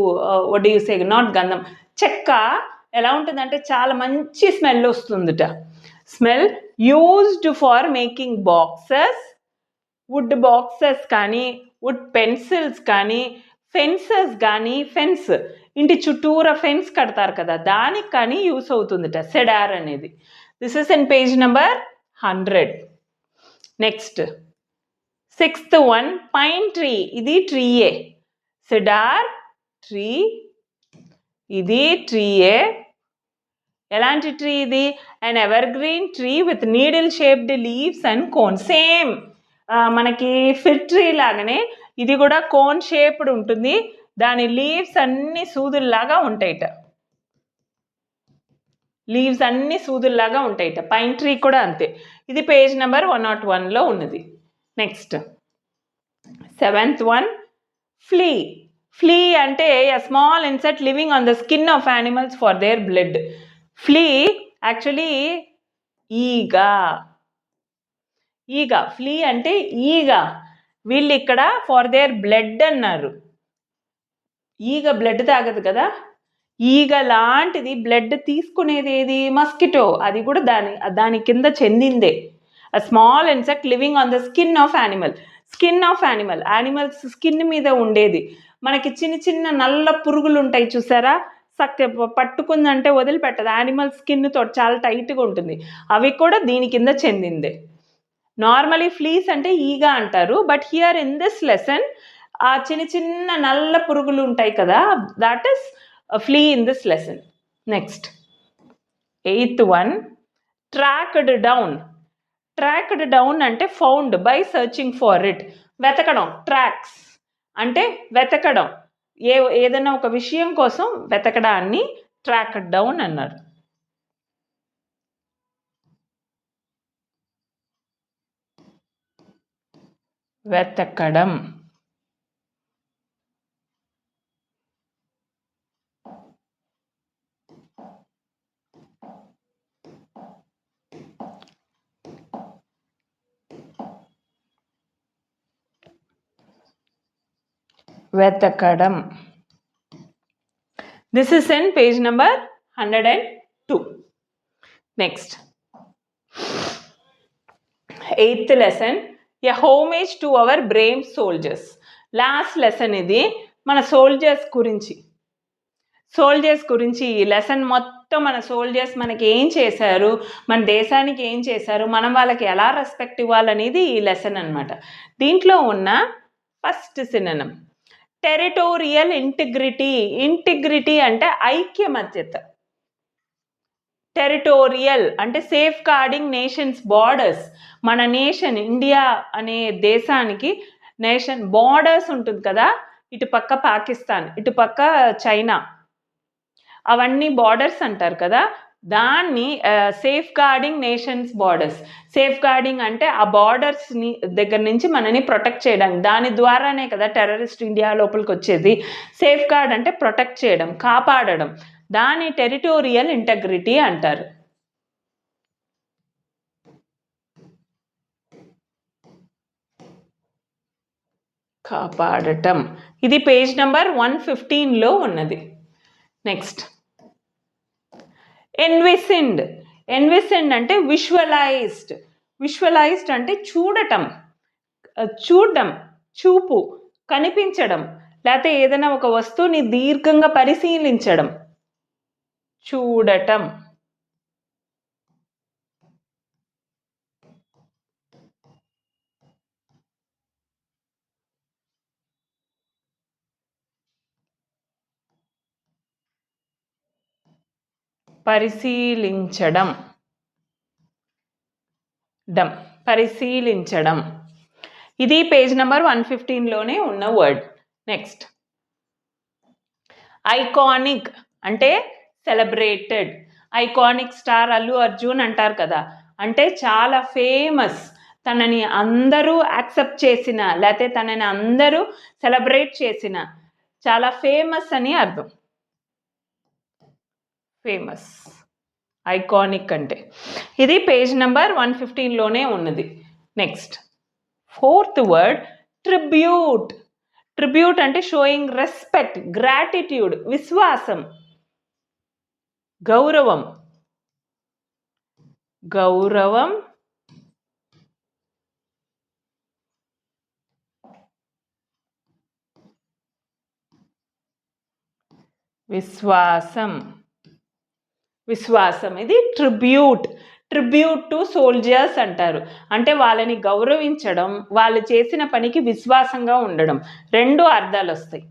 వడ్ యూ సే, నాట్ గంధం, చెక్క ఎలా ఉంటుందంటే చాలా మంచి స్మెల్ వస్తుందిట. Smell used for making boxes, wood boxes కానీ, వుడ్ పెన్సిల్స్ కానీ, ఫెన్సెస్ కానీ, ఫెన్స్ ఇంటి చుట్టూరా ఫెన్స్ కడతారు కదా, దానికి కానీ యూస్ అవుతుందిట సెడార్ అనేది. This is in page number 100. Next 6th one pine tree. ఇది ట్రీయే. సెడార్ ట్రీ, ఇది ట్రీయే. ఎలాంటి ట్రీ ఇది? And ever green tree with needle shaped leaves and cone. Same మనకి ఫిర్ ట్రీ లాగానే ఇది కూడా కోన్ షేప్డ్ ఉంటుంది. దాని లీవ్స్ అన్ని సూదుల్లాగా ఉంటాయిట. లీవ్స్ అన్ని సూదుల్లాగా ఉంటాయిట. పైన్ ట్రీ కూడా అంతే. ఇది పేజ్ నెంబర్ 101లో ఉన్నది. Next 7th one flea. Flea అంటే a small insect living on the skin of animals for their blood. Flea actually ఈగ. ఫ్లీ అంటే ఈగ. వీళ్ళు ఇక్కడ ఫర్ దేర్ బ్లడ్ అన్నారు. ఈగ బ్లడ్ తాగదు కదా, ఈగ లాంటిది బ్లడ్ తీసుకునేది ఏది? మస్కిటో. అది కూడా దాని కింద చెందిందే. A small insect living on the skin of animal. Skin of animal, animals skin మీద ఉండేది. మనకి చిన్న చిన్న నల్ల పురుగులు ఉంటాయి చూసారా, పట్టుకుందంటే వదిలిపెట్టదు. యానిమల్ స్కిన్తో చాలా టైట్గా ఉంటుంది. అవి కూడా దీని కింద చెందిందే. నార్మలీ ఫ్లీస్ అంటే ఈగ అంటారు, but here in this lesson ఆ చిన్న చిన్న నల్ల పురుగులు ఉంటాయి కదా, that is flea in this lesson. Next 8th one tracked down. Tracked down అంటే found by searching for it. వెతకడం. ట్రాక్స్ అంటే వెతకడం, ఏదైనా ఒక విషయం కోసం వెతకడాన్ని ట్రాక్డ్ డౌన్ అన్నారు. వెతకడం. వెతకడం. This is in page number 102. Next 8th lesson a homage to our Brave soldiers. Last lesson ఇది మన సోల్జర్స్ గురించి. ఈ లెసన్ మొత్తం మన సోల్జర్స్ మనకి ఏం చేశారు, మన దేశానికి ఏం చేశారు, మనం వాళ్ళకి ఎలా రెస్పెక్ట్ ఇవ్వాలనేది ఈ లెసన్ అనమాట. దీంట్లో ఉన్న first synonym territorial integrity. Integrity అంటే ఐక్యమత్యత. టెరిటోరియల్ అంటే సేఫ్ గార్డింగ్ నేషన్స్ బార్డర్స్. మన నేషన్ ఇండియా అనే దేశానికి నేషన్ బార్డర్స్ ఉంటుంది కదా, ఇటుపక్క పాకిస్తాన్, ఇటుపక్క చైనా, అవన్నీ బార్డర్స్ అంటారు కదా, దాన్ని safe guarding nations borders. Safe guarding అంటే ఆ బార్డర్స్ని దగ్గర నుంచి మనని ప్రొటెక్ట్ చేయడానికి, దాని ద్వారానే కదా టెర్రరిస్ట్ ఇండియా లోపలికి వచ్చేది. సేఫ్ గార్డ్ అంటే ప్రొటెక్ట్ చేయడం, కాపాడడం, దాని టెరిటోరియల్ ఇంటగ్రిటీ అంటారు. కాపాడటం. ఇది పేజ్ నెంబర్ 115లో ఉన్నది. నెక్స్ట్ ఎన్విసిన్డ్. ఎన్విసిన్డ్ అంటే విజువలైజ్డ్. విజువలైజ్డ్ అంటే చూడటం, చూపు, కనిపించడం, లేకపోతే ఏదైనా ఒక వస్తువుని దీర్ఘంగా పరిశీలించడం, చూడటం. పరిశీలించడం, పరిశీలించడం. ఇది పేజ్ నెంబర్ 115లోనే ఉన్న వర్డ్. నెక్స్ట్ ఐకానిక్ అంటే celebrated. Iconic star Allu Arjun అంటారు కదా, అంటే చాలా ఫేమస్, తనని అందరూ యాక్సెప్ట్ చేసిన, లేకపోతే తనని అందరూ సెలబ్రేట్ చేసిన, చాలా ఫేమస్ అని అర్థం. ఫేమస్, ఐకానిక్ అంటే. ఇది పేజ్ నెంబర్ 115లోనే ఉన్నది. Next fourth word tribute. Tribute అంటే షోయింగ్ రెస్పెక్ట్, గ్రాటిట్యూడ్, విశ్వాసం, గౌరవం. గౌరవం, విశ్వాసం. విశ్వాసం, ఇది ట్రిబ్యూట్. ట్రిబ్యూట్ టు సోల్జర్స్ అంటారు, అంటే వాళ్ళని గౌరవించడం, వాళ్ళు చేసిన పనికి విశ్వాసంగా ఉండడం, రెండు అర్థాలు వస్తాయి.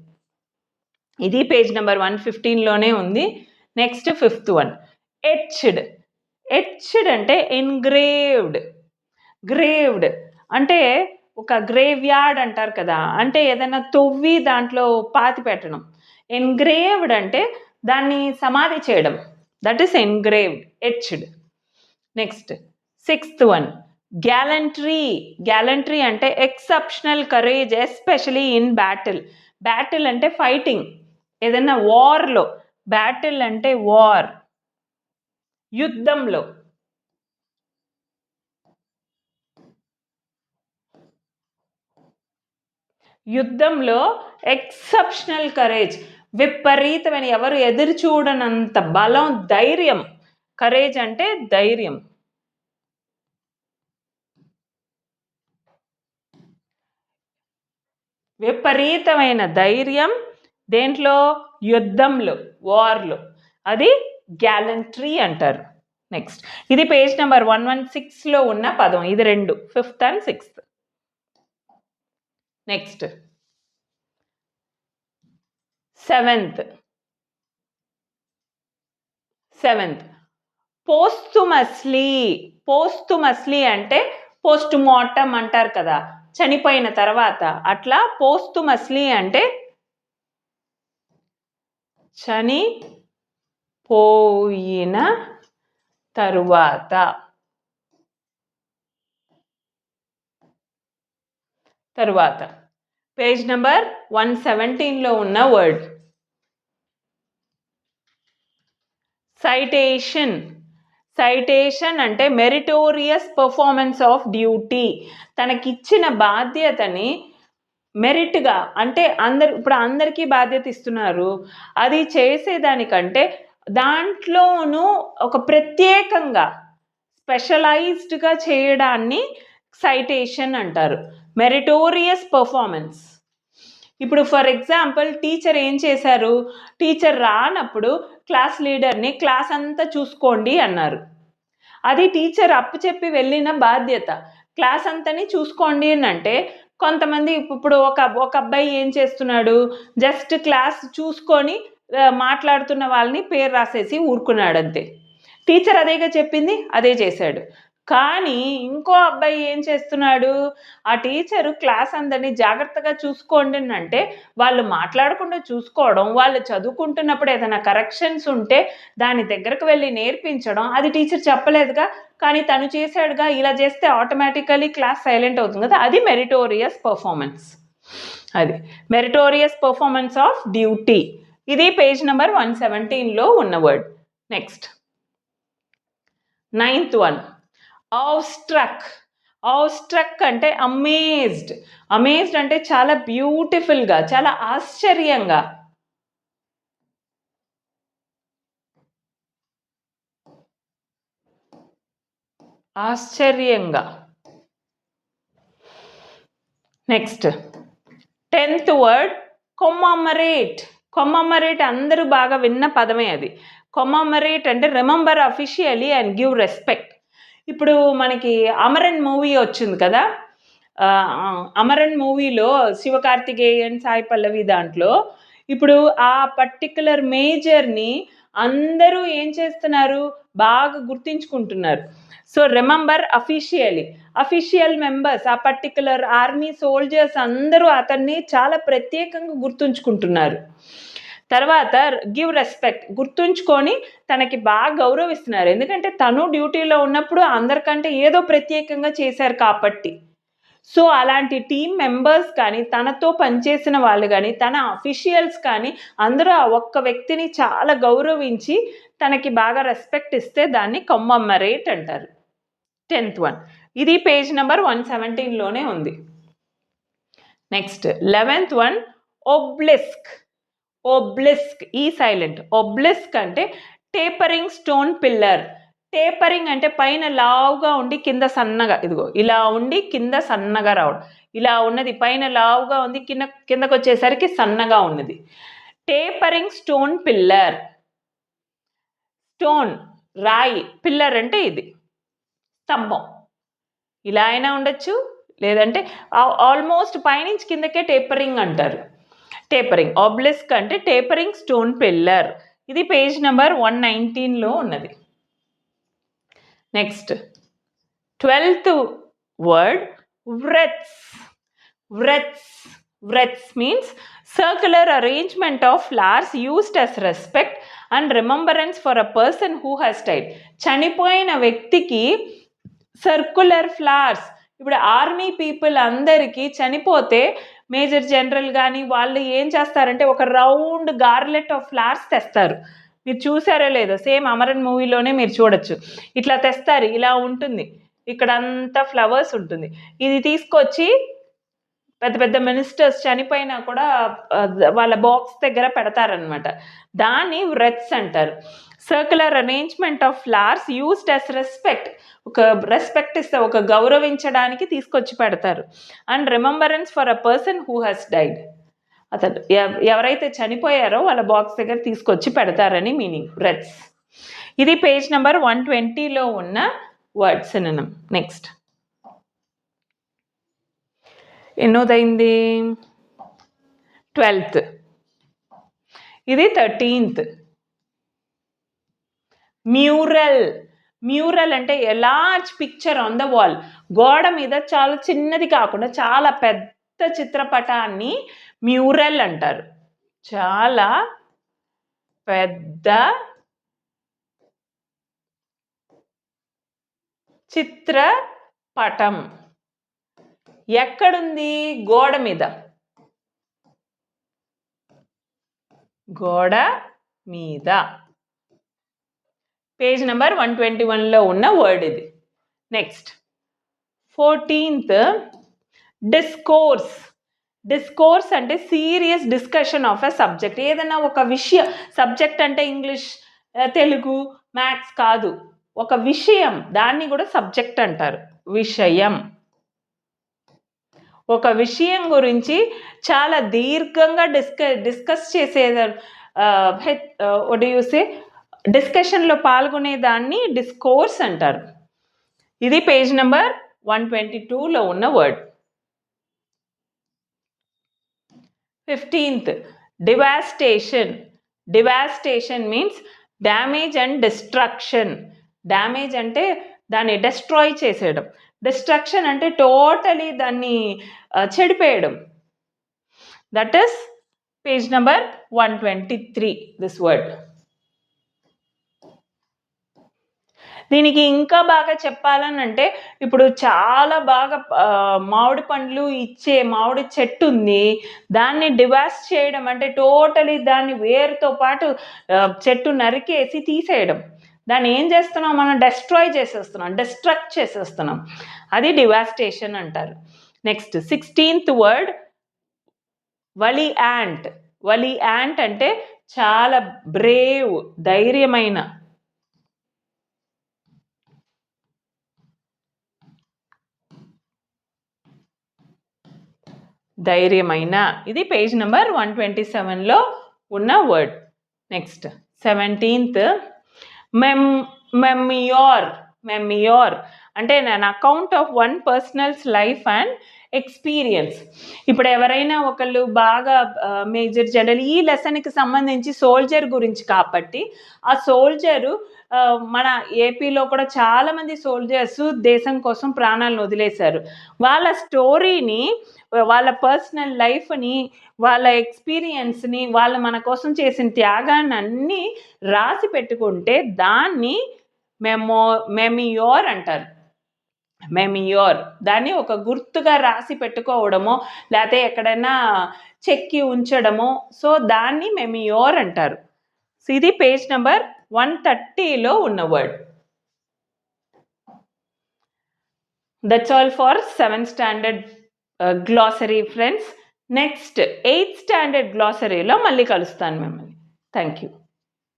ఇది పేజ్ నెంబర్ 115లోనే ఉంది. Next fifth one etched. Etched అంటే ఎన్గ్రేవ్డ్. గ్రేవ్డ్ అంటే ఒక గ్రేవ్ యార్డ్ అంటారు కదా, అంటే ఏదైనా తవ్వి దాంట్లో పాతి పెట్టడం. ఎన్గ్రేవ్డ్ అంటే దాన్ని సమాధి చేయడం, that is engraved, etched. Next sixth one gallantry. Gallantry అంటే exceptional courage, especially in battle. Battle అంటే ఫైటింగ్, ఏదైనా వార్లో. బ్యాటిల్ అంటే వార్, యుద్ధంలో. యుద్ధంలో ఎక్సెప్షనల్ కరేజ్, విపరీతమైన, ఎవరు ఎదురు చూడనంత బలం, ధైర్యం. కరేజ్ అంటే ధైర్యం. విపరీతమైన ధైర్యం దేంట్లో? యుద్ధంలో, వార్లో. అది గ్యాలంట్రీ అంటారు. నెక్స్ట్ ఇది పేజ్ నెంబర్ 116లో ఉన్న పదం. ఇది రెండు, fifth and sixth. Next seventh posthumously. Posthumously అంటే పోస్ట్ మార్టం అంటారు కదా, చనిపోయిన తర్వాత. అట్లా పోస్టుమస్లీ అంటే చనిపోయిన తరువాత. పేజ్ నెంబర్ 117లో ఉన్న వర్డ్ సైటేషన్. సైటేషన్ అంటే మెరిటోరియస్ పర్ఫార్మెన్స్ ఆఫ్ డ్యూటీ. తనకిచ్చిన బాధ్యతని మెరిట్గా, అంటే ఇప్పుడు అందరికీ బాధ్యత ఇస్తున్నారు, అది చేసేదానికంటే దాంట్లోనూ ఒక ప్రత్యేకంగా స్పెషలైజ్డ్గా చేయడాన్ని సైటేషన్ అంటారు, మెరిటోరియస్ పర్ఫార్మెన్స్. ఇప్పుడు ఫర్ ఎగ్జాంపుల్ టీచర్ ఏం చేశారు, టీచర్ రానప్పుడు క్లాస్ లీడర్ని క్లాస్ అంతా చూసుకోండి అన్నారు. అది టీచర్ అప్పచెప్పి వెళ్ళిన బాధ్యత. క్లాస్ అంతని చూసుకోండి అని అంటే, కొంతమంది ఇప్పుడు ఒక అబ్బాయి ఏం చేస్తున్నాడు, జస్ట్ క్లాస్ చూసుకొని మాట్లాడుతున్న వాళ్ళని పేరు రాసేసి ఊరుకున్నాడు అంతే. టీచర్ అదేగా చెప్పింది, అదే చేశాడు. కానీ ఇంకో అబ్బాయి ఏం చేస్తున్నాడు, ఆ టీచరు క్లాస్ అందరినీ జాగ్రత్తగా చూసుకోండి అంటే వాళ్ళు మాట్లాడకుండా చూసుకోవడం, వాళ్ళు చదువుకుంటున్నప్పుడు ఏదైనా కరెక్షన్స్ ఉంటే దాని దగ్గరకు వెళ్ళి నేర్పించడం, అది టీచర్ చెప్పలేదుగా, కానీ తను చేశాడుగా. ఇలా చేస్తే ఆటోమేటికలీ క్లాస్ సైలెంట్ అవుతుంది కదా, అది మెరిటోరియస్ పర్ఫార్మెన్స్. అది మెరిటోరియస్ పర్ఫార్మెన్స్ ఆఫ్ డ్యూటీ. ఇది పేజ్ నెంబర్ 117లో ఉన్న వర్డ్. నెక్స్ట్ నైన్త్ వన్ ఆవ్ స్ట్రక్. ఆస్ట్రక్ అంటే అమేజ్డ్. అమేజ్డ్ అంటే చాలా బ్యూటిఫుల్గా, చాలా ఆశ్చర్యంగా. ఆశ్చర్యంగా. Next 10th word కొమ్మమరేట్. కొమ్మమరేట్ అందరూ బాగా విన్న పదమే అది. కొమ్మమరేట్ అంటే remember officially and give respect. ఇప్పుడు మనకి అమరన్ మూవీ వచ్చింది కదా, అమరన్ మూవీలో శివకార్తికేయన్, సాయి పల్లవి దాంట్లో ఇప్పుడు ఆ పర్టికులర్ మేజర్ని అందరూ ఏం చేస్తున్నారు, బాగా గుర్తించుకుంటున్నారు. So remember officially, official members, ఆ పర్టికులర్ ఆర్మీ సోల్జర్స్ అందరూ అతన్ని చాలా ప్రత్యేకంగా గుర్తుంచుకుంటున్నారు. తర్వాత గివ్ రెస్పెక్ట్, గుర్తుంచుకొని తనకి బాగా గౌరవిస్తున్నారు. ఎందుకంటే తను డ్యూటీలో ఉన్నప్పుడు అందరికంటే ఏదో ప్రత్యేకంగా చేశారు కాబట్టి. సో అలాంటి టీం మెంబర్స్ కానీ, తనతో పనిచేసిన వాళ్ళు కానీ, తన అఫీషియల్స్ కానీ అందరూ ఆ ఒక్క వ్యక్తిని చాలా గౌరవించి తనకి బాగా రెస్పెక్ట్ ఇస్తే దాన్ని కమ్మమరేట్ అంటారు. 10th వన్ ఇది పేజ్ నెంబర్ 117లోనే ఉంది. Next 11th one ఒబ్లిస్క్. ఒబ్లిస్క్ ఈ సైలెంట్. ఒబ్లిస్క్ అంటే టేపరింగ్ స్టోన్ పిల్లర్. టేపరింగ్ అంటే పైన లావుగా ఉండి కింద సన్నగా, ఇదిగో ఇలా ఉండి కింద సన్నగా రావడం, ఇలా ఉన్నది పైన లావుగా ఉంది, కిందకు వచ్చేసరికి సన్నగా ఉన్నది. Tapering stone pillar. స్టోన్ రాయి, పిల్లర్ అంటే ఇది స్తంభం. ఇలా అయినా ఉండొచ్చు, లేదంటే ఆల్మోస్ట్ పైనుంచి కిందకే టేపరింగ్ అంటారు. టేపరింగ్. ఆబ్లిస్క్ అంటే టేపరింగ్ స్టోన్ పిల్లర్. ఇది పేజ్ నెంబర్ 119లో ఉన్నది. Next 12th word wreaths. Wreaths. Wreaths means circular arrangement of flowers used as respect and remembrance for a person who has died. చనిపోయిన వ్యక్తికి సర్క్యులర్ ఫ్లవర్స్. ఇప్పుడు ఆర్మీ పీపుల్ అందరికీ చనిపోతే మేజర్ జనరల్ కానీ వాళ్ళు ఏం చేస్తారంటే ఒక రౌండ్ గార్లెట్ ఆఫ్ ఫ్లవర్స్ తెస్తారు. మీరు చూసారో లేదో, సేమ్ అమరన్ మూవీలోనే మీరు చూడొచ్చు. ఇట్లా తెస్తారు, ఇలా ఉంటుంది, ఇక్కడ అంతా ఫ్లవర్స్ ఉంటుంది. ఇది తీసుకొచ్చి పెద్ద పెద్ద మినిస్టర్స్ చనిపోయినా కూడా వాళ్ళ బాక్స్ దగ్గర పెడతారనమాట. దాన్ని వ్రెత్స్ అంటారు. Circular arrangement of flowers used as respect. ఒక రెస్పెక్ట్ ఇస్తే, ఒక గౌరవించడానికి తీసుకొచ్చి పెడతారు. And remembrance for a person who has died. అతను ఎవరైతే చనిపోయారో వాళ్ళ బాక్స్ దగ్గర తీసుకొచ్చి పెడతారని మీనింగ్ వ్రెత్స్. ఇది పేజ్ నెంబర్ 120లో ఉన్న వర్డ్ సినోనిమ్. నెక్స్ట్ ఎన్నోదైంది? 12th. ఇది 13th. మ్యూరల్. మ్యూరల్ అంటే a large picture on the wall. గోడ మీద చాలా చిన్నది కాకుండా చాలా పెద్ద చిత్రపటాన్ని మ్యూరల్ అంటారు. చాలా పెద్ద చిత్రపటం. ఎక్కడుంది? గోడ మీద. గోడ మీద. పేజ్ నెంబర్ 121లో ఉన్న వర్డ్ ఇది. Next 14th discourse. డిస్కోర్స్ అంటే serious discussion of a subject. ఏదైనా ఒక విషయం, సబ్జెక్ట్ అంటే ఇంగ్లీష్, తెలుగు, మ్యాథ్స్ కాదు, ఒక విషయం, దాన్ని కూడా సబ్జెక్ట్ అంటారు. విషయం. ఒక విషయం గురించి చాలా దీర్ఘంగా డిస్కస్ చేసేది, వాట్ డు యు సే, డిస్కషన్లో పాల్గొనేదాన్ని డిస్కోర్స్ అంటారు. ఇది పేజ్ నెంబర్ 122లో ఉన్న word. 15th devastation. Devastation means damage and destruction. Damage అంటే దాన్ని డెస్ట్రాయ్ చేసేయడం. డిస్ట్రక్షన్ అంటే టోటలీ దాన్ని చెడిపేయడం. That is page number 123 this word. దీనికి ఇంకా బాగా చెప్పాలని అంటే, ఇప్పుడు చాలా బాగా మామిడి పండ్లు ఇచ్చే మామిడి చెట్టు ఉంది, దాన్ని డివాస్ట్ చేయడం అంటే టోటలీ దాన్ని వేరుతో పాటు చెట్టు నరికేసి తీసేయడం, దాన్ని ఏం చేస్తున్నాం మనం? డెస్ట్రాయ్ చేసేస్తున్నాం, డిస్ట్రక్ట్ చేసేస్తున్నాం. అది డివాస్టేషన్ అంటారు. Next 16th word వలియాంట్. వలియాంట్ అంటే చాలా బ్రేవ్, ధైర్యమైన. ధైర్యమైన. ఇది పేజ్ నెంబర్ 127లో ఉన్న వర్డ్. Next 17th మెమ్యూర్. మెమ్యూర్ అంటే an account of one person's life and experience. ఇప్పుడు ఎవరైనా ఒకళ్ళు బాగా మేజర్ జనరల్ ఈ లెసన్కి సంబంధించి సోల్జర్ గురించి కాబట్టి ఆ సోల్జరు మన ఏపీలో కూడా చాలామంది సోల్జర్స్ దేశం కోసం ప్రాణాలను వదిలేశారు. వాళ్ళ స్టోరీని, వాళ్ళ పర్సనల్ లైఫ్ని, వాళ్ళ ఎక్స్పీరియన్స్ని, వాళ్ళు మన కోసం చేసిన త్యాగాన్ని అన్నీ రాసి పెట్టుకుంటే దాన్ని మెమియోర్ అంటారు. మెమియోర్. దాన్ని ఒక గుర్తుగా రాసి పెట్టుకోవడమో లేకపోతే ఎక్కడైనా చెక్కి ఉంచడమో, సో దాన్ని మెమియోర్ అంటారు. సో ఇది పేజ్ నెంబర్ 130లో ఉన్న word. That's all for 7th standard glossary friends. Next 8th standard గ్లాసరీలో మళ్ళీ కలుస్తాను మిమ్మల్ని. Thank you.